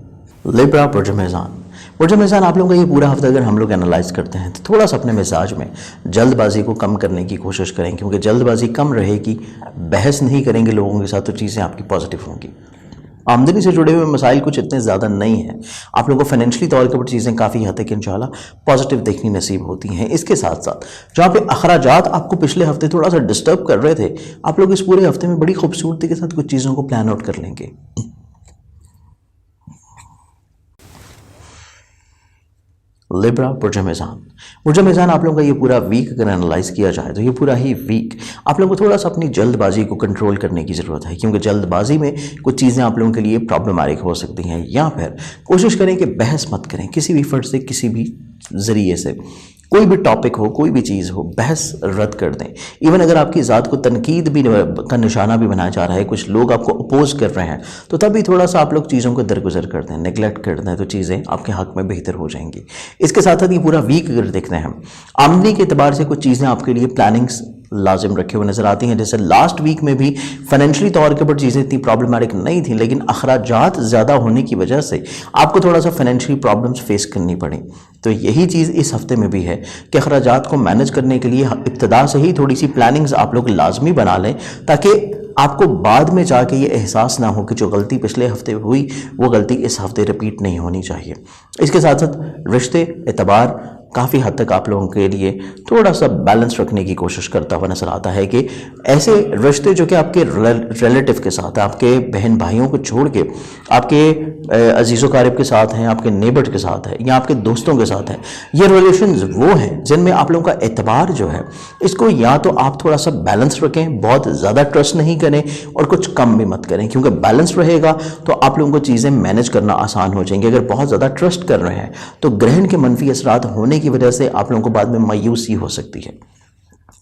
लिब्रा बुर्ज मेज़ान आप लोगों का ये पूरा हफ्ता अगर हम लोग एनालाइज करते हैं तो थोड़ा सा अपने मिजाज में जल्दबाजी को कम करने की कोशिश करें, क्योंकि जल्दबाजी कम रहेगी, बहस नहीं करेंगे लोगों के साथ तो चीज़ें आपकी पॉजिटिव होंगी। आमदनी से जुड़े हुए मसाइल कुछ इतने ज़्यादा नहीं हैं। आप लोगों को फाइनेंशियली तौर के ऊपर चीज़ें काफ़ी हद तक इंशाल्लाह पॉजिटिव देखनी नसीब होती हैं। इसके साथ साथ जहाँ पे अखराजात आपको पिछले हफ्ते थोड़ा सा डिस्टर्ब कर रहे थे, आप लोग इस पूरे हफ्ते में बड़ी खूबसूरती के साथ कुछ चीज़ों को प्लान आउट कर लेंगे। लिब्रा बुर्ज मेज़ान आप लोगों का ये पूरा वीक अगर एनालाइज किया जाए तो ये पूरा ही वीक आप लोगों को थोड़ा सा अपनी जल्दबाजी को कंट्रोल करने की ज़रूरत है, क्योंकि जल्दबाजी में कुछ चीज़ें आप लोगों के लिए प्रॉब्लमैटिक हो सकती हैं। या फिर कोशिश करें कि बहस मत करें किसी भी फर्द से, किसी भी ज़रिए से। कोई भी टॉपिक हो, कोई भी चीज़ हो, बहस रद्द कर दें। इवन अगर आपकी ज़ात को तनकीद भी का निशाना भी बनाया जा रहा है, कुछ लोग आपको अपोज कर रहे हैं, तो तब भी थोड़ा सा आप लोग चीज़ों को दरगुजर कर दें, नेगलेक्ट कर दें, तो चीज़ें आपके हक़ में बेहतर हो जाएंगी। इसके साथ साथ ये पूरा वीक अगर देखते हैं हम, आमदनी के एतबार से कुछ चीज़ें आपके लिए प्लानिंग्स लाजिम रखे हुए नज़र आती हैं। जैसे लास्ट वीक में भी फाइनेंशियली तौर के ऊपर चीज़ें इतनी प्रॉब्लमेटिक नहीं थी, लेकिन अखराजात ज़्यादा होने की वजह से आपको थोड़ा सा फाइनेंशियली प्रॉब्लम्स फेस करनी पड़ी। तो यही चीज़ इस हफ्ते में भी है कि अखराजात को मैनेज करने के लिए इब्तिदा से ही थोड़ी सी प्लानिंग्स आप लोग लाजमी बना लें, ताकि आपको बाद में जाके ये एहसास ना हो कि जो गलती पिछले हफ्ते हुई वो गलती इस हफ्ते रिपीट नहीं होनी चाहिए। इसके साथ साथ रिश्ते एतबार काफ़ी हद तक आप लोगों के लिए थोड़ा सा बैलेंस रखने की कोशिश करता हुआ नजर आता है कि ऐसे रिश्ते जो कि आपके रिलेटिव के साथ है, आपके बहन भाइयों को छोड़ के आपके अजीज़ व क़रीब के साथ हैं, आपके नेबर के साथ है या आपके दोस्तों के साथ है, ये रिलेशंस वो हैं जिनमें आप लोगों का एतबार जो है इसको या तो आप थोड़ा सा बैलेंस रखें, बहुत ज़्यादा ट्रस्ट नहीं करें और कुछ कम भी मत करें, क्योंकि बैलेंस रहेगा तो आप लोगों को चीज़ें मैनेज करना आसान हो जाएंगी। अगर बहुत ज़्यादा ट्रस्ट कर रहे हैं तो ग्रहण के मनफी असरात होने की वजह से आप लोगों को बाद में मायूसी हो सकती है।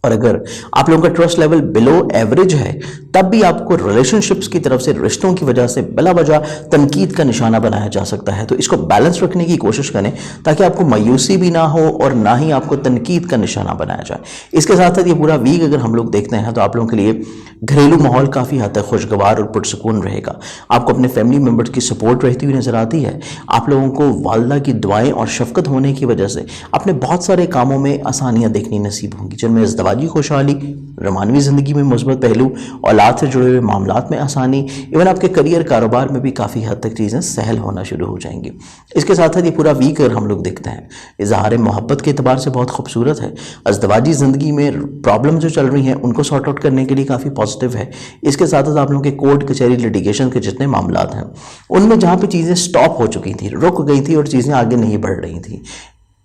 और अगर आप लोगों का ट्रस्ट लेवल बिलो एवरेज है तब भी आपको रिलेशनशिप्स की तरफ से, रिश्तों की वजह से बिला वजह तनकीद का निशाना बनाया जा सकता है। तो इसको बैलेंस रखने की कोशिश करें ताकि आपको मायूसी भी ना हो और ना ही आपको तनकीद का निशाना बनाया जाए। इसके साथ साथ ये पूरा वीक अगर हम लोग देखते हैं तो आप लोगों के लिए घरेलू माहौल काफ़ी हद तक खुशगवार और पुरसकून रहेगा। आपको अपने फैमिली मेम्बर्स की सपोर्ट रहती हुई नजर आती है। आप लोगों को वालदा की दुआएं और शफकत होने की वजह से अपने बहुत सारे कामों में आसानियाँ देखनी नसीब होंगी, जिनमें इज़्दिवाजी खुशहाली, रमानवी ज़िंदगी में मुस्बत पहलू, औलाद से जुड़े हुए मामलात में आसानी, इवन आपके करियर कारोबार में भी काफ़ी हद तक चीज़ें सहल होना शुरू हो जाएंगी। इसके साथ साथ ये पूरा वीक अगर हम लोग देखते हैं इजहार मोहब्बत के अतबार से बहुत खूबसूरत है। इज़्दिवाजी ज़िंदगी में प्रॉब्लम जो चल रही हैं उनको सॉर्ट आउट करने के लिए काफ़ी पॉजिटिव है। इसके साथ साथ आप लोगों के कोर्ट कचहरी लिटिगेशन के जितने मामलात हैं उनमें जहाँ पे चीज़ें स्टॉप हो चुकी थी, रुक गई थी और चीज़ें आगे नहीं बढ़ रही थी,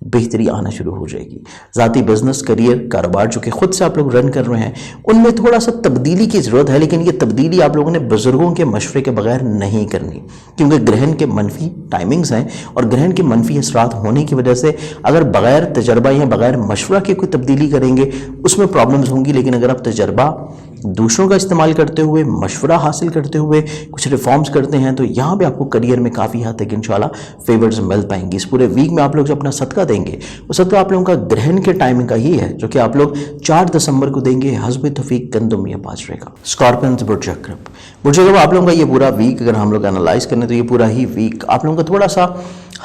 बेहतरी आना शुरू हो जाएगी। ज़ाती बिजनेस, करियर, कारोबार जो कि खुद से आप लोग रन कर रहे हैं उनमें थोड़ा सा तब्दीली की ज़रूरत है, लेकिन ये तब्दीली आप लोगों ने बुज़ुर्गों के मशवरे के बगैर नहीं करनी, क्योंकि ग्रहण के मनफी टाइमिंग्स हैं और ग्रहण के मनफी असरात होने की वजह से अगर बगैर तजर्बा या बगैर मशवरा के कोई तब्दीली करेंगे उसमें प्रॉब्लम्स होंगी। लेकिन अगर आप तजर्बा दूसरों का इस्तेमाल करते हुए, मशवरा हासिल करते हुए कुछ रिफॉर्म्स करते हैं तो यहाँ पे आपको करियर में काफ़ी हद तक इंशाल्लाह फेवर्स मिल पाएंगी। इस पूरे वीक में आप लोग जो अपना सदका देंगे वो सदका आप लोगों का ग्रहण के टाइमिंग का ही है, जो कि आप लोग 4 दिसंबर को देंगे। हस्ब तौफीक गंदम या बाजरे का। स्कॉर्पियंस, बुर्ज अक़रब आप लोगों का ये पूरा वीक अगर हम लोग एनालाइज करें तो ये पूरा ही वीक आप लोगों का थोड़ा सा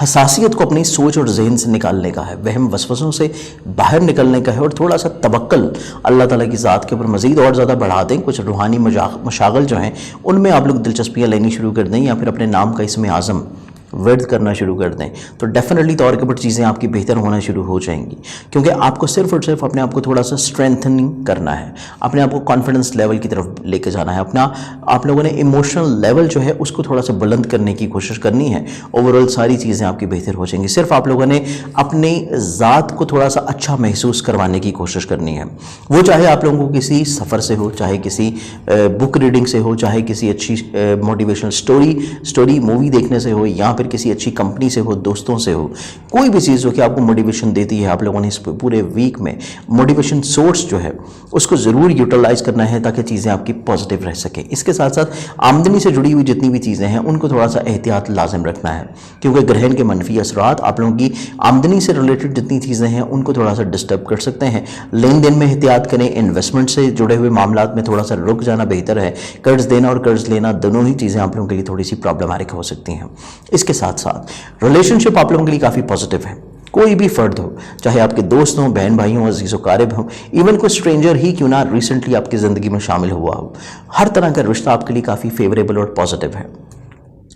हसासियत को अपनी सोच और जहन से निकालने का है, वहम वसवसों से बाहर निकलने का है और थोड़ा सा तवक्कल अल्लाह ताला की ज़ात के ऊपर मज़ीद और ज़्यादा बढ़ा दें। कुछ रूहानी मशागल जो हैं उनमें आप लोग दिलचस्पियाँ लेनी शुरू कर दें या फिर अपने नाम का इसमें आज़म वर्द करना शुरू कर दें तो डेफिनेटली तौर के ऊपर चीज़ें आपकी बेहतर होना शुरू हो जाएंगी, क्योंकि आपको सिर्फ और सिर्फ अपने आप को थोड़ा सा स्ट्रेंथनिंग करना है, अपने आप को कॉन्फिडेंस लेवल की तरफ लेके जाना है, अपना आप लोगों ने इमोशनल लेवल जो है उसको थोड़ा सा बुलंद करने की कोशिश करनी है। ओवरऑल सारी चीज़ें आपकी बेहतर हो जाएंगी। सिर्फ आप लोगों ने अपनी ज़ात को थोड़ा सा अच्छा महसूस करवाने की कोशिश करनी है, वो चाहे आप लोगों को किसी सफ़र से हो, चाहे किसी बुक रीडिंग से हो, चाहे किसी अच्छी मोटिवेशनल स्टोरी मूवी देखने से हो या फिर किसी अच्छी कंपनी से हो, दोस्तों से हो, कोई भी चीज़ जो कि आपको मोटिवेशन देती है। आप लोगों ने इस पूरे वीक में मोटिवेशन सोर्स जो है उसको ज़रूर यूटिलाइज करना है ताकि चीज़ें आपकी पॉजिटिव रह सकें। इसके साथ साथ आमदनी से जुड़ी हुई जितनी भी चीज़ें हैं उनको थोड़ा सा एहतियात लाजिम रखना है, क्योंकि ग्रहण के मनफी असरात आप लोगों की आमदनी से रिलेटेड जितनी चीज़ें हैं उनको थोड़ा सा डिस्टर्ब कर सकते हैं। लेन देन में एहतियात करें, इन्वेस्टमेंट से जुड़े हुए मामलात में थोड़ा सा रुक जाना बेहतर है। कर्ज देना और कर्ज लेना दोनों ही चीज़ें आप लोगों के लिए थोड़ी सी प्रॉब्लमैटिक हो सकती हैं। इसके साथ साथ रिलेशनशिप आप लोगों के लिए काफ़ी पॉजिटिव है। कोई भी फ़र्द हो, चाहे आपके दोस्त हों, बहन भाई हों, अजीज़ व क़ारिब हों, इवन कोई स्ट्रेंजर ही क्यों ना रिसेंटली आपकी ज़िंदगी में शामिल हुआ हो, हर तरह का रिश्ता आपके लिए काफ़ी फेवरेबल और पॉजिटिव है।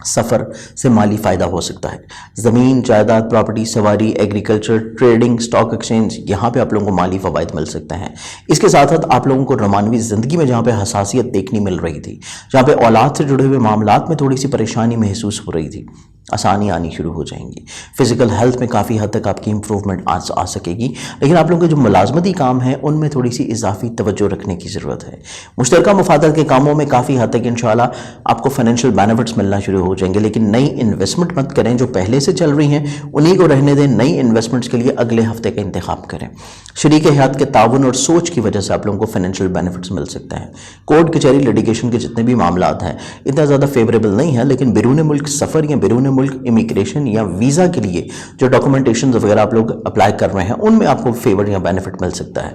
सफ़र से माली फ़ायदा हो सकता है। ज़मीन, जायदाद, प्रॉपर्टी, सवारी, एग्रीकल्चर, ट्रेडिंग, स्टॉक एक्सचेंज, यहाँ पे आप लोगों को माली फ़वाइद मिल सकते हैं। इसके साथ साथ आप लोगों को रमानवी ज़िंदगी में जहाँ पे हसासियत देखनी मिल रही थी, जहाँ पे औलाद से जुड़े हुए मामलात में थोड़ी सी परेशानी महसूस हो रही थी, آسانی آنی شروع ہو جائیں گی. فزیکل ہیلتھ میں کافی حد تک آپ کی امپروومنٹ آ سکے گی. لیکن آپ لوگوں کے جو ملازمتی کام ہیں ان میں تھوڑی سی اضافی توجہ رکھنے کی ضرورت ہے. مشترکہ مفادات کے کاموں میں کافی حد تک انشاءاللہ آپ کو فائنینشیل بینیفٹس ملنا شروع ہو جائیں گے. لیکن نئی انویسٹمنٹ مت کریں، جو پہلے سے چل رہی ہیں انہی کو رہنے دیں. نئی انویسٹمنٹس کے لیے اگلے ہفتے کا انتخاب کریں. شریک حیات کے تعاون اور سوچ کی وجہ سے آپ لوگوں کو فائنینشیل بینیفٹس مل سکتے ہیں. کورٹ کچہری لیٹیگیشن کے جتنے بھی معاملات ہیں اتنا زیادہ فیوریبل نہیں ہیں، لیکن بیرون ملک سفر یا بیرون ملک امیگریشن یا ویزا کے لیے جو ڈاکومنٹیشنز وغیرہ آپ لوگ اپلائی کر رہے ہیں ان میں آپ کو فیور یا بینیفٹ مل سکتا ہے.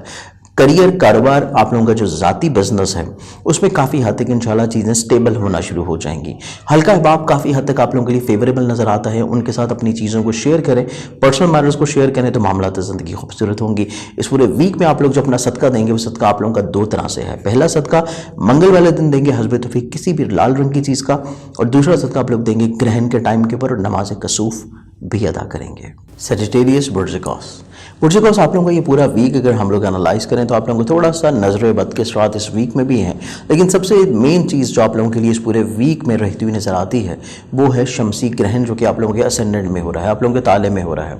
کریئر، کاروبار، آپ لوگوں کا جو ذاتی بزنس ہے اس میں کافی حد تک انشاءاللہ چیزیں سٹیبل ہونا شروع ہو جائیں گی. ہلکا احباب کافی حد تک آپ لوگوں کے لیے فیوریبل نظر آتا ہے. ان کے ساتھ اپنی چیزوں کو شیئر کریں، پرسنل میٹرز کو شیئر کریں تو معاملات زندگی خوبصورت ہوں گی. اس پورے ویک میں آپ لوگ جو اپنا صدقہ دیں گے وہ صدقہ آپ لوگوں کا دو طرح سے ہے. پہلا صدقہ منگل والے دن دیں گے حسب توفیق کسی بھی لال رنگ کی چیز کا، اور دوسرا صدقہ آپ لوگ دیں گے گرہن کے ٹائم کے اوپر اور نماز کسوف بھی ادا کریں گے. سیجیٹیریس برج قوس آپ لوگوں کا یہ پورا ویک اگر ہم لوگ انالائز کریں تو آپ لوگوں کو تھوڑا سا نظر بد کے اثرات اس ویک میں بھی ہیں. لیکن سب سے مین چیز جو آپ لوگوں کے لیے اس پورے ویک میں رہتی ہوئی نظر آتی ہے وہ ہے شمسی گرہن، جو کہ آپ لوگوں کے اسینڈنٹ میں ہو رہا ہے، آپ لوگوں کے تالے میں ہو رہا ہے.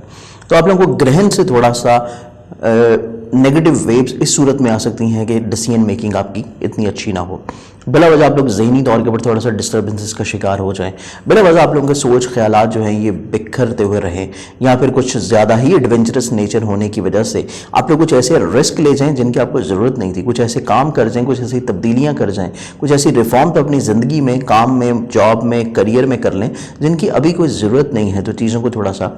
تو آپ لوگوں کو گرہن سے تھوڑا سا نیگیٹو ویوز اس صورت میں آ سکتی ہیں کہ ڈیسیژن میکنگ آپ کی اتنی اچھی نہ ہو. بلا وجہ آپ لوگ ذہنی طور کے اوپر تھوڑا سا ڈسٹربنسز کا شکار ہو جائیں. بلا وجہ آپ لوگوں کے سوچ خیالات جو ہیں یہ بکھرتے ہوئے رہیں، یا پھر کچھ زیادہ ہی ایڈونچرس نیچر ہونے کی وجہ سے آپ لوگ کچھ ایسے رسک لے جائیں جن کی آپ کو ضرورت نہیں تھی. کچھ ایسے کام کر جائیں، کچھ ایسی تبدیلیاں کر جائیں، کچھ ایسی ریفارم تو اپنی زندگی میں، کام میں، جاب میں، کریئر میں کر لیں جن کی ابھی کوئی ضرورت نہیں ہے. تو چیزوں کو تھوڑا سا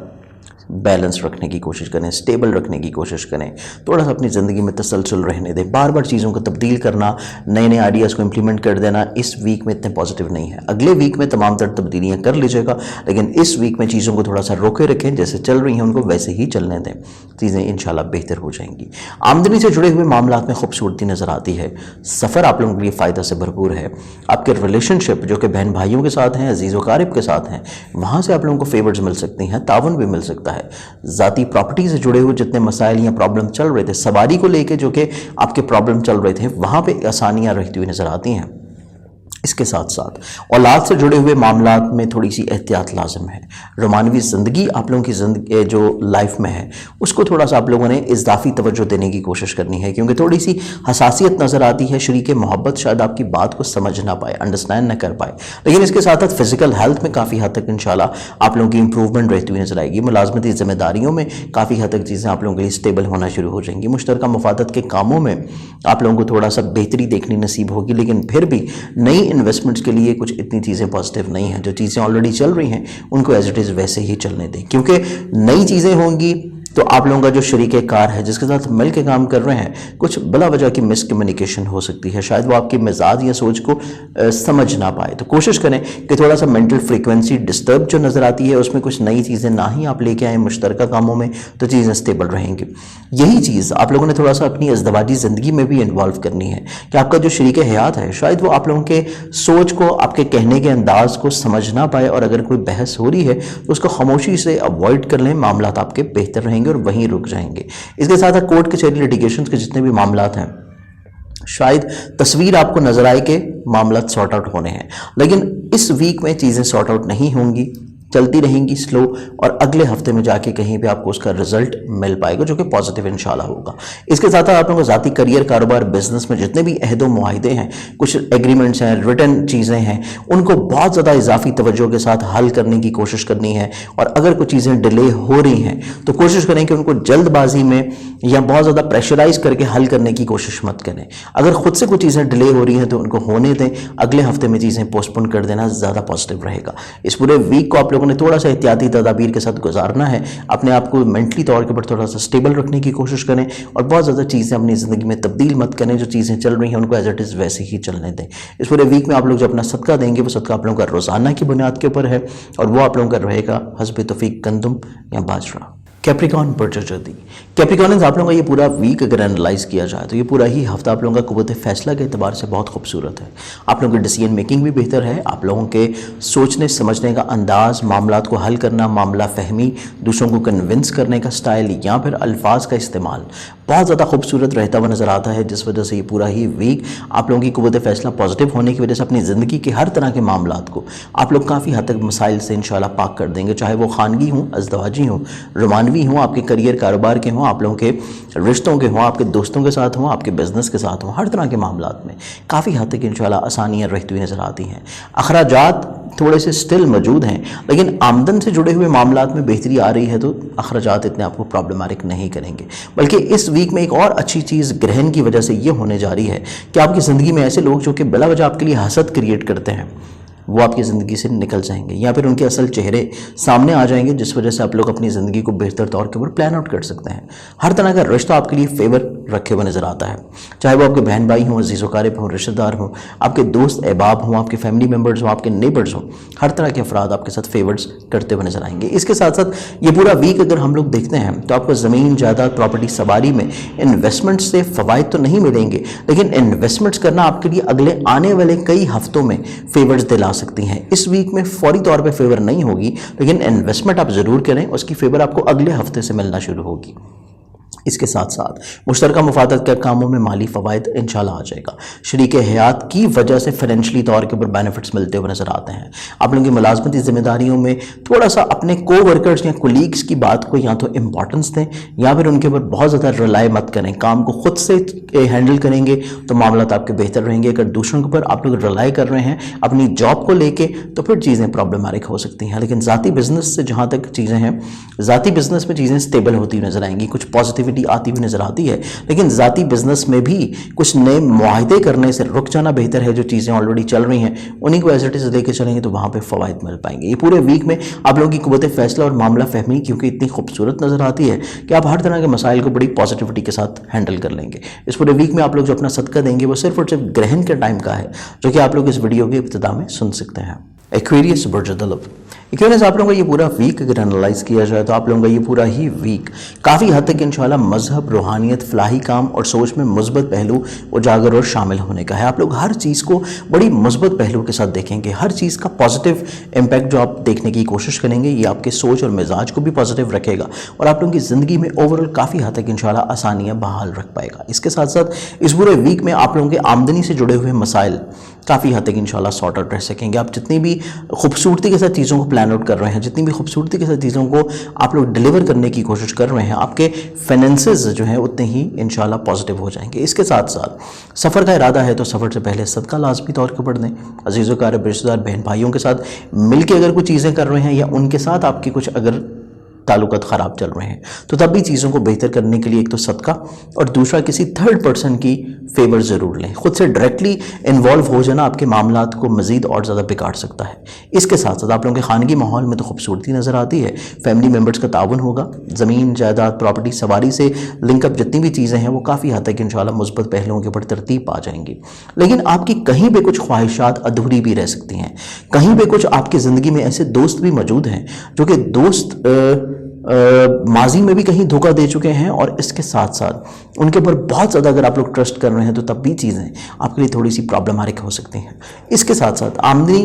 بیلنس رکھنے کی کوشش کریں، سٹیبل رکھنے کی کوشش کریں، تھوڑا سا اپنی زندگی میں تسلسل رہنے دیں. بار بار چیزوں کو تبدیل کرنا، نئے آئیڈیاز کو امپلیمنٹ کر دینا اس ویک میں اتنے پازیٹیو نہیں ہے. اگلے ویک میں تمام تر تبدیلیاں کر لیجیے گا، لیکن اس ویک میں چیزوں کو تھوڑا سا روکے رکھیں. جیسے چل رہی ہیں ان کو ویسے ہی چلنے دیں، چیزیں انشاءاللہ بہتر ہو جائیں گی. آمدنی سے جڑے ہوئے معاملات میں خوبصورتی نظر آتی ہے. سفر آپ لوگوں کے لیے فائدہ سے بھرپور ہے. آپ کے ریلیشن شپ جو کہ بہن بھائیوں کے ساتھ ہیں، عزیز و اقارب کے ساتھ ہیں، وہاں سے آپ لوگوں کو فیورز مل سکتی ہیں، تعاون بھی مل سکتا ہے. ذاتی پراپرٹی سے جڑے ہوئے جتنے مسائل یا پرابلم چل رہے تھے، سواری کو لے کے جو کہ آپ کے پرابلم چل رہے تھے، وہاں پہ آسانیاں رہتی ہوئی نظر آتی ہیں. اس کے ساتھ ساتھ اولاد سے جڑے ہوئے معاملات میں تھوڑی سی احتیاط لازم ہے. رومانوی زندگی آپ لوگوں کی زندگی جو لائف میں ہے اس کو تھوڑا سا آپ لوگوں نے اضافی توجہ دینے کی کوشش کرنی ہے، کیونکہ تھوڑی سی حساسیت نظر آتی ہے. شریک محبت شاید آپ کی بات کو سمجھ نہ پائے، انڈرسٹینڈ نہ کر پائے. لیکن اس کے ساتھ ساتھ فزیکل ہیلتھ میں کافی حد تک انشاءاللہ آپ لوگوں کی امپروومنٹ رہتی ہوئی نظر آئے گی. ملازمتی ذمہ داریوں میں کافی حد تک چیزیں آپ لوگوں کے لیے اسٹیبل ہونا شروع ہو جائیں گی. مشترکہ مفادات کے کاموں میں آپ لوگوں کو تھوڑا سا بہتری دیکھنی نصیب ہوگی، لیکن پھر بھی نئی انویسٹمنٹس کے لیے کچھ اتنی چیزیں پازیٹیو نہیں ہیں. جو چیزیں آلریڈی چل رہی ہیں ان کو ایز اٹ از ویسے ہی چلنے دیں، کیونکہ نئی چیزیں ہوں گی تو آپ لوگوں کا جو شریک کار ہے جس کے ساتھ مل کے کام کر رہے ہیں، کچھ بلا وجہ کی مس کمیونیکیشن ہو سکتی ہے. شاید وہ آپ کی مزاج یا سوچ کو سمجھ نہ پائے. تو کوشش کریں کہ تھوڑا سا مینٹل فریکوینسی ڈسٹرب جو نظر آتی ہے اس میں کچھ نئی چیزیں نہ ہی آپ لے کے آئیں مشترکہ کاموں میں، تو چیزیں سٹیبل رہیں گی. یہی چیز آپ لوگوں نے تھوڑا سا اپنی ازدواجی زندگی میں بھی انوالو کرنی ہے کہ آپ کا جو شریک حیات ہے شاید وہ آپ لوگوں کے سوچ کو، آپ کے کہنے کے انداز کو سمجھ نہ پائے، اور اگر کوئی بحث ہو رہی ہے تو اس کو خاموشی سے اوائڈ کر لیں. معاملات آپ کے بہتر رہیں گے اور وہیں رک جائیں گے. اس کے ساتھ کورٹ کچہری لیٹیگیشن کے جتنے بھی معاملات ہیں شاید تصویر آپ کو نظر آئے کہ معاملات سارٹ آؤٹ ہونے ہیں، لیکن اس ویک میں چیزیں سارٹ آؤٹ نہیں ہوں گی، چلتی رہیں گی سلو، اور اگلے ہفتے میں جا کے کہیں پہ آپ کو اس کا رزلٹ مل پائے گا جو کہ پازیٹیو انشاءاللہ ہوگا. اس کے ساتھ آپ لوگوں کو ذاتی کریئر، کاروبار، بزنس میں جتنے بھی عہد و معاہدے ہیں، کچھ ایگریمنٹس ہیں، ریٹن چیزیں ہیں، ان کو بہت زیادہ اضافی توجہ کے ساتھ حل کرنے کی کوشش کرنی ہے. اور اگر کچھ چیزیں ڈیلے ہو رہی ہیں تو کوشش کریں کہ ان کو جلد بازی میں یا بہت زیادہ پریشرائز کر کے حل کرنے کی کوشش مت کریں. اگر خود سے کچھ چیزیں ڈیلے ہو رہی ہیں تو ان کو ہونے دیں، اگلے ہفتے میں چیزیں پوسٹ پون کر دینا زیادہ پازیٹیو رہے گا. اس پورے ویک کو آپ لوگوں نے تھوڑا سا احتیاطی تدابیر کے ساتھ گزارنا ہے. اپنے آپ کو مینٹلی طور کے پر تھوڑا سا سٹیبل رکھنے کی کوشش کریں، اور بہت زیادہ چیزیں اپنی زندگی میں تبدیل مت کریں. جو چیزیں چل رہی ہیں ان کو ایز اٹ از ویسے ہی چلنے دیں. اس پورے ویک میں آپ لوگ جو اپنا صدقہ دیں گے وہ صدقہ آپ لوگوں کا روزانہ کی بنیاد کے اوپر ہے، اور وہ آپ لوگوں کا رہے گا حسب توفیق گندم یا باجرہ. कैप्रिकॉन बर्जरजदी कैप्रिकॉनियंस, आप लोगों का ये पूरा वीक अगर एनालाइज किया जाए तो ये पूरा ही हफ्ता आप लोगों का कुव्वत फैसला के एतबार से बहुत खूबसूरत है। आप लोगों की डिसीजन मेकिंग भी बेहतर है, आप लोगों के सोचने समझने का अंदाज, मामलात को हल करना, मामला फहमी, दूसरों को कन्विंस करने का स्टाइल या फिर अल्फाज का इस्तेमाल बहुत ज़्यादा खूबसूरत रहता हुआ नज़र आता है, जिस वजह से ये पूरा ही वीक आप लोगों की कुव्वत फैसला पॉजिटिव होने की वजह से अपनी ज़िंदगी के हर तरह के मामलात को आप लोग काफ़ी हद तक मसाइल से इंशाल्लाह पाक कर देंगे, चाहे वो खानगी हों, अज़दवाजी हों, रोमानवी हों, आपके करियर कारोबार के हों, आप लोगों के रिश्तों के हों, आपके दोस्तों के साथ हों, आपके बिज़नेस के साथ हों, हर तरह के मामलात में काफ़ी हद तक इंशाल्लाह आसानियाँ रहती हुई नज़र आती हैं। अखराजात थोड़े से स्टिल मौजूद हैं, लेकिन आमदन से जुड़े हुए मामलात में बेहतरी आ रही है तो अखराजात इतने आपको प्रॉब्लमेटिक नहीं करेंगे। बल्कि इस वीक में एक और अच्छी चीज़ ग्रहण की वजह से ये होने जा रही है कि आपकी ज़िंदगी में ऐसे लोग जो कि बिला वजह आपके लिए हसद क्रिएट करते हैं वो आपकी ज़िंदगी से निकल जाएंगे या फिर उनके असल चेहरे सामने आ जाएंगे, जिस वजह से आप लोग अपनी ज़िंदगी को बेहतर तौर के ऊपर प्लान आउट कर सकते हैं। हर तरह का रिश्ता आपके लिए फेवर रखे हुए नज़र आता है, चाहे वो आपके बहन भाई हों, अजीज़ वकारिब हों, रिश्तेदार हों, आपके दोस्त अहबाब हों, आपके फैमिली मेम्बर्स हों, आपके नेबर्स हों, हर तरह के अफराद आपके साथ फेवर्स करते हुए नजर आएंगे। इसके साथ साथ ये पूरा वीक अगर हम लोग देखते हैं तो आपको ज़मीन, जायदाद, प्रॉपर्टी, सवारी में इन्वेस्टमेंट से फ़वाइद तो नहीं मिलेंगे, लेकिन इन्वेस्टमेंट्स करना आपके लिए अगले आने वाले कई हफ्तों में फेवर्स दिला सकती हैं। इस वीक में फौरी तौर पे फेवर नहीं होगी, लेकिन इन्वेस्टमेंट आप ज़रूर करें, उसकी फेवर आपको अगले हफ्ते से मिलना शुरू होगी। इसके साथ साथ मुश्तरका मुफादत के कामों में माली फ़वाइद इंशाल्लाह आ जाएगा। शरीक हयात की वजह से फाइनेंशली तौर के ऊपर बेनिफिट्स मिलते हुए नज़र आते हैं। आप लोगों की मुलाजमती ज़िम्मेदारियों में थोड़ा सा अपने को वर्कर्स या कोलीग्स की बात को या तो इम्पॉर्टेंस दें या फिर उनके ऊपर बहुत ज़्यादा रिलाई मत करें। काम को खुद से हैंडल करेंगे तो मामला आपके बेहतर रहेंगे। अगर दूसरों के ऊपर आप लोग रिलाई कर रहे हैं अपनी जॉब को लेके तो फिर चीज़ें प्रॉब्लमेटिक हो सकती हैं। लेकिन ज़ाती बिज़नेस से जहाँ तक चीज़ें हैं, ज़ाती बिज़नेस में चीज़ें स्टेबल होती हुई नज़र आएंगी, कुछ पॉजिटिविटी आती हुई नजर आती है। लेकिन ज़ाती बिजनेस में भी कुछ नए मुआहदे करने से रुक जाना बेहतर है। जो चीज़ें ऑलरेडी चल रही हैं उन्हीं को एज इट इज़ लेके चलेंगे तो वहाँ पे फ़वाइद मिल पाएंगे। ये पूरे वीक में आप लोगों की कुव्वत फैसला और मामला फहमी क्योंकि इतनी खूबसूरत नज़र आती है कि आप हर तरह के मसाइल को बड़ी पॉजिटिविटी के साथ हैंडल कर लेंगे। इस पूरे वीक में आप लोग जो अपना सदका देंगे वो सिर्फ और सिर्फ ग्रहण के टाइम का है, जो कि आप लोग इस वीडियो के इब्तिदा में सुन सकते हैं। एक्वेरियस बर्जदलब एक्वेरियस, आप लोगों का ये पूरा वीक अगर एनालाइज किया जाए तो आप लोगों का ये पूरा ही वीक काफ़ी हद तक इंशाल्लाह मजहब, रूहानियत, फलाही काम और सोच में मुस्बत पहलू उजागर और शामिल होने का है। आप लोग हर चीज़ को बड़ी मुस्बत पहलू के साथ देखेंगे, हर चीज़ का पॉजिटिव इम्पैक्ट जो आप देखने की कोशिश करेंगे ये आपके सोच और मिजाज को भी पॉजिटिव रखेगा और आप लोगों की ज़िंदगी में ओवरऑल काफ़ी हद तक इंशाल्लाह आसानियाँ बहाल रख पाएगा। इसके साथ साथ इस पूरे वीक में आप लोगों के आमदनी से जुड़े हुए मसाइल काफ़ी हद तक इंशाल्लाह सॉर्ट आउट रह सकेंगे। आप जितनी भी खूबसूरती के साथ चीज़ों को प्लान आउट कर रहे हैं, जितनी भी खूबसूरती के साथ चीज़ों को आप लोग डिलीवर करने की कोशिश कर रहे हैं, आपके फाइनेंसेस जो हैं उतने ही इंशाल्लाह पॉजिटिव हो जाएंगे। इसके साथ साथ सफ़र का इरादा है तो सफ़र से पहले सदका लाजमी तौर के पढ़ दें। अजीज़ों कार रिश्तेदार बहन भाइयों के साथ मिल के अगर कुछ चीज़ें कर रहे हैं या उनके साथ आपकी कुछ अगर ताल्लुकात ख़राब चल रहे हैं तो तब भी चीज़ों को बेहतर करने के लिए एक तो सदका और दूसरा किसी थर्ड पर्सन की फेवर ज़रूर लें। खुद से डायरेक्टली इन्वॉल्व हो जाना आपके मामलात को मज़ीद और ज़्यादा बिगाड़ सकता है। इसके साथ साथ आप लोगों के खानगी माहौल में तो खूबसूरती नज़र आती है, फैमिली मेम्बर्स का ताउन होगा, ज़मीन, जायदाद, प्रॉपर्टी, सवारी से लिंकअप जितनी भी चीज़ें हैं वो काफ़ी हद तक इंशाल्लाह मुस्बत पहलुओं के ऊपर तरतीब पा जाएंगी। लेकिन आपकी कहीं पे कुछ ख्वाहिशात अधूरी भी रह सकती हैं, कहीं पे कुछ आपकी ज़िंदगी में ऐसे दोस्त भी मौजूद हैं जो कि दोस्त माजी में भी कहीं धोखा दे चुके हैं और इसके साथ साथ उनके ऊपर बहुत ज़्यादा अगर आप लोग ट्रस्ट कर रहे हैं तो तब भी चीज़ें आपके लिए थोड़ी सी प्रॉब्लमेटिक हो सकती हैं। इसके साथ साथ आमदनी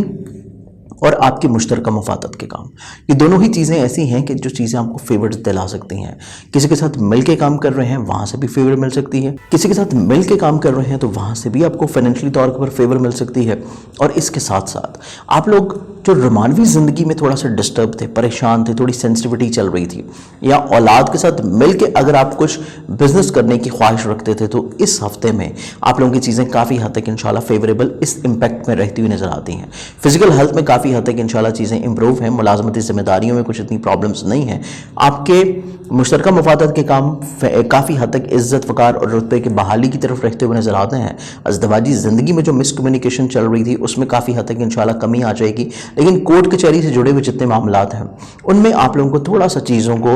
और आपकी मुश्तरका मुफादत के काम, ये दोनों ही चीज़ें ऐसी हैं कि जो चीज़ें आपको फेवर दिला सकती हैं। किसी के साथ मिल के काम कर रहे हैं वहाँ से भी फेवर मिल सकती है, किसी के साथ मिल के काम कर रहे हैं तो वहाँ से भी आपको फाइनेंशियली तौर पर फेवर मिल सकती है। और इसके साथ साथ आप लोग जो रोमानवी ज़िंदगी में थोड़ा सा डिस्टर्ब थे, परेशान थे, थोड़ी सेंसिटिविटी चल रही थी या औलाद के साथ मिल के अगर आप कुछ बिजनेस करने की ख्वाहिश रखते थे तो इस हफ्ते में आप लोगों की चीज़ें काफ़ी हद तक इंशाल्लाह फेवरेबल इस इम्पैक्ट में रहती हुई नज़र आती हैं। फिजिकल हेल्थ में काफ़ी हद तक इंशाल्लाह चीज़ें इंप्रूव हैं, मुलाजमती जिम्मेदारियों में कुछ इतनी प्रॉब्लम्स नहीं हैं, आपके मुश्तरका मुफादत के काम काफ़ी हद तक इज्जत, वकार और रुतबे की बहाली की तरफ रहते हुए नज़र आते हैं। अज़दवाजी ज़िंदगी में जो मिसकम्युनिकेशन चल रही थी उसमें काफ़ी हद तक इंशाल्लाह कमी आ जाएगी। लेकिन कोर्ट कचहरी से जुड़े हुए जितने मामलात हैं उनमें आप लोगों को थोड़ा सा चीज़ों को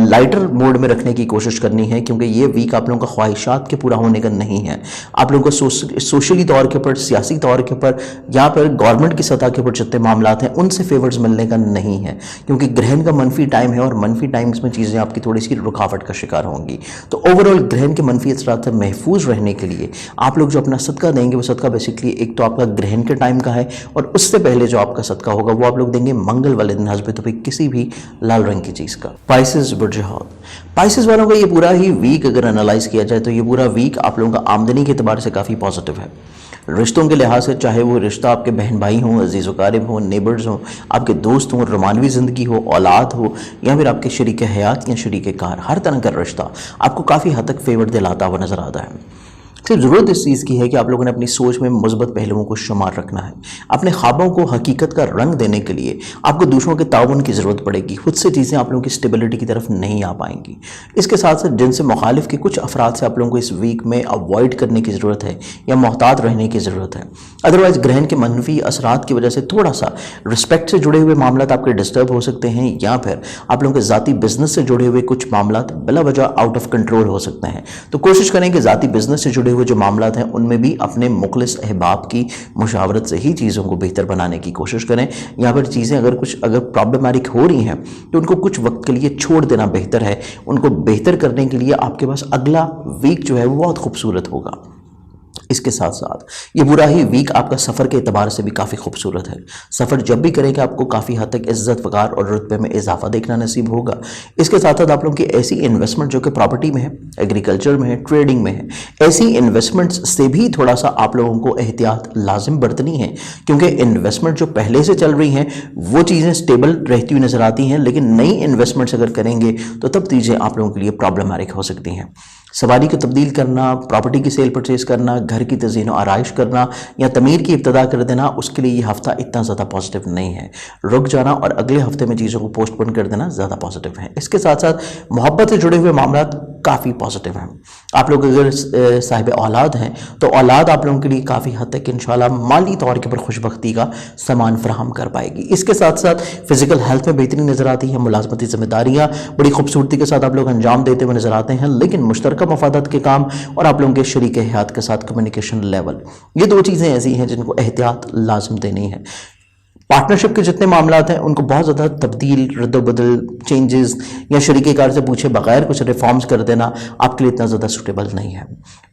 लाइटर मोड में रखने की कोशिश करनी है, क्योंकि ये वीक आप लोगों का ख्वाहिशात के पूरा होने का नहीं है। आप लोगों को सोशली तौर के ऊपर, सियासी तौर के ऊपर, यहाँ पर गवर्नमेंट की सतह के ऊपर जितने जितने मामलात हैं उनसे फेवर्स मिलने का नहीं है, क्योंकि ग्रहण का मनफी टाइम है और मनफी टाइम्स में चीज़ें आपकी थोड़ी सी रुकावट का शिकार होंगी। तो ओवरऑल ग्रहण के मनफी असरात से महफूज रहने के लिए आप लोग जो अपना सदका देंगे वो सदका बेसिकली एक तो आपका ग्रहण के टाइम का है, और उससे पहले जो आपका सदका होगा वो आप लोग देंगे मंगल वाले दिन हस्बे तो किसी भी लाल रंग की चीज़ का। पाइसेस बुर्ज हौद, पाइसेस वालों का ये पूरा ही वीक अगर एनालाइज किया जाए तो ये पूरा वीक आप लोगों का आमदनी के एतबार से काफ़ी पॉजिटिव है। रिश्तों के लिहाज से, चाहे वो रिश्ता आपके बहन भाई हों, अजीज़ व क़ारिब हों, नेबर्स हों, आपके दोस्त हों, रोमानवी ज़िंदगी हो, औलाद हो, या फिर आपके शरीक हयात या शरीक कार, हर तरह का रिश्ता आपको काफ़ी हद तक फेवर दिलाता हुआ नज़र आता है। सिर्फ ज़रूरत इस चीज़ की है कि आप लोगों ने अपनी सोच में मुस्बत पहलुओं को शुमार रखना है। अपने ख्वाबों को हकीकत का रंग देने के लिए आपको दूसरों के ताउन की ज़रूरत पड़ेगी, खुद से चीज़ें आप लोगों की स्टेबिलिटी की तरफ नहीं आ पाएंगी। इसके साथ साथ जिनसे मुखालिफ के कुछ अफराद से आप लोगों को इस वीक में अवॉइड करने की ज़रूरत है या मोहतात रहने की ज़रूरत है। अदरवाइज़ ग्रहण के मनफी असरात की वजह से थोड़ा सा रिस्पेक्ट से जुड़े हुए मामला आपके डिस्टर्ब हो सकते हैं, या फिर आप लोगों के ज़ाती बिजनेस से जुड़े हुए कुछ मामला बिला वजह आउट ऑफ कंट्रोल हो सकते हैं। तो कोशिश करें कि ज़ाती बिजनेस से जुड़े हुए जो मामला हैं उनमें भी अपने मुखलिस अहबाब की मुशावरत से ही चीज़ों को बेहतर बनाने की कोशिश करें, या फिर चीज़ें अगर प्रॉब्लमैटिक हो रही हैं तो उनको कुछ वक्त के लिए छोड़ देना बेहतर है। उनको बेहतर करने के लिए आपके पास अगला वीक जो है वो बहुत खूबसूरत होगा। इसके साथ साथ ये बुरा ही वीक आपका सफ़र के एतबार से भी काफ़ी खूबसूरत है। सफ़र जब भी करेंगे आपको काफ़ी हद तक इज़्ज़त वक़ार और रुतबे में इजाफा देखना नसीब होगा। इसके साथ साथ आप लोगों की ऐसी इन्वेस्टमेंट जो कि प्रॉपर्टी में है, एग्रीकल्चर में है, ट्रेडिंग में है, ऐसी इन्वेस्टमेंट्स से भी थोड़ा सा आप लोगों को एहतियात लाजिम बरतनी है, क्योंकि इन्वेस्टमेंट जो पहले से चल रही हैं वो चीज़ें स्टेबल रहती हुई नज़र आती हैं, लेकिन नई इन्वेस्टमेंट्स अगर करेंगे तो तब चीज़ें आप लोगों के लिए प्रॉब्लमैटिक हो सकती हैं। सवारी को तब्दील करना, प्रॉपर्टी की सेल परचेज़ करना, घर की तज़ीन व आराइश करना या तमीर की इब्तदा कर देना, उसके लिए ये हफ़्ता इतना ज़्यादा पॉजिटिव नहीं है। रुक जाना और अगले हफ्ते में चीज़ों को पोस्टपोन कर देना ज़्यादा पॉजिटिव है। इसके साथ साथ मोहब्बत से जुड़े हुए मामला काफ़ी पॉजिटिव हैं। आप लोग अगर साहिब औलाद हैं तो औलाद आप लोगों के लिए काफ़ी हद तक इंशाल्लाह माली तौर के ऊपर खुशबख्ती का सामान फराहम कर पाएगी। इसके साथ साथ फिजिकल हेल्थ में बेहतरी नज़र आती है। मुलाजमती जिम्मेदारियाँ बड़ी खूबसूरती के साथ आप लोग अंजाम देते हुए नज़र आते हैं, लेकिन मुश्तरका मफादत के काम और आप लोगों के शरीक हयात के साथ कम्युनिकेशन लेवल, ये दो चीज़ें ऐसी हैं जिनको एहतियात लाजम देनी है। पार्टनरशिप के जितने मामलात हैं उनको बहुत ज़्यादा तब्दील, रद्द-बदल, चेंजेस या शरीके कार से पूछे बगैर कुछ रिफॉर्म्स कर देना आपके लिए इतना ज़्यादा सूटेबल नहीं है।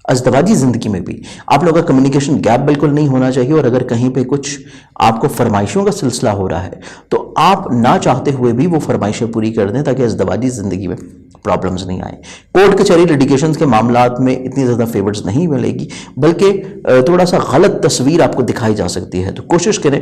अज़दवाजी ज़िंदगी में भी आप लोगों का कम्युनिकेशन गैप बिल्कुल नहीं होना चाहिए, और अगर कहीं पे कुछ आपको फरमाइशों का सिलसिला हो रहा है तो आप ना चाहते हुए भी वो फरमाइशें पूरी कर दें ताकि अज़दवाजी ज़िंदगी में प्रॉब्लम्स नहीं आए। कोर्ट कचहरी लिटिगेशंस के मामलात में इतनी ज़्यादा फेवर्स नहीं मिलेगी, बल्कि थोड़ा सा गलत तस्वीर आपको दिखाई जा सकती है। तो कोशिश करें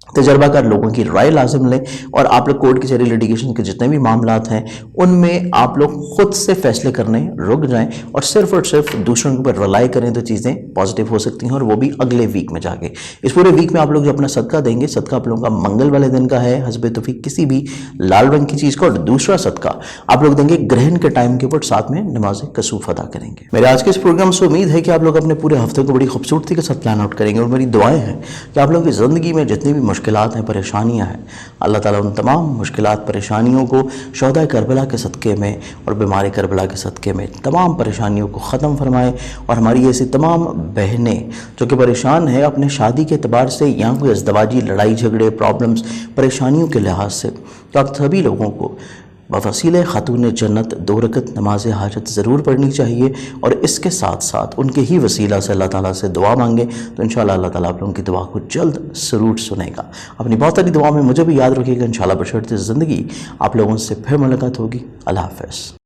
तजर्बाकार लोगों की राय लाजिम लें, और आप लोग कोर्ट कचहरी लिटिगेशन के जितने भी मामलात हैं उनमें आप लोग खुद से फैसले करने रुक जाएं और सिर्फ दूसरों के ऊपर रिलाई करें तो चीज़ें पॉजिटिव हो सकती हैं, और वो भी अगले वीक में जाके। इस पूरे वीक में आप लोग जो अपना सदका देंगे, सदका आप लोगों का मंगल वाले दिन का है हस्बे तौफीक किसी भी लाल रंग की चीज़ का, और दूसरा सदका आप लोग देंगे ग्रहण के टाइम के ऊपर, साथ में नमाज कसूफ अदा करेंगे। मेरे आज के इस प्रोग्राम से उम्मीद है कि आप लोग अपने पूरे हफ्ते को बड़ी खूबसूरती के साथ प्लान आउट करेंगे, और मेरी दुआएं हैं कि आप लोगों की ज़िंदगी में जितनी भी मुश्किलात हैं, परेशानियां हैं, अल्लाह ताला उन तमाम मुश्किलात परेशानियों को शोहदा करबला के सदक़े में और बीमार करबला के सदक़े में तमाम परेशानियों को ख़त्म फरमाए, और हमारी ऐसी तमाम बहनें जो कि परेशान हैं अपने शादी के अतबार से या कोई अज़दवाजी लड़ाई झगड़े प्रॉब्लम्स परेशानियों के लिहाज से, तो आप सभी लोगों को बवसीले खातून जन्नत 2 रकत नमाज हाजत ज़रूर पढ़नी चाहिए, और इसके साथ साथ उनके ही वसीला से अल्लाह ताला से दुआ मांगे तो इंशाअल्लाह अल्लाह ताला आप लोगों की दुआ को जल्द ज़रूर सुनेगा। अपनी बहुत सारी दुआ में मुझे भी याद रखिएगा। इंशाअल्लाह बशर्ते ज़िंदगी आप लोगों से फिर मुलाकात होगी। अल्लाह हाफ़िज़।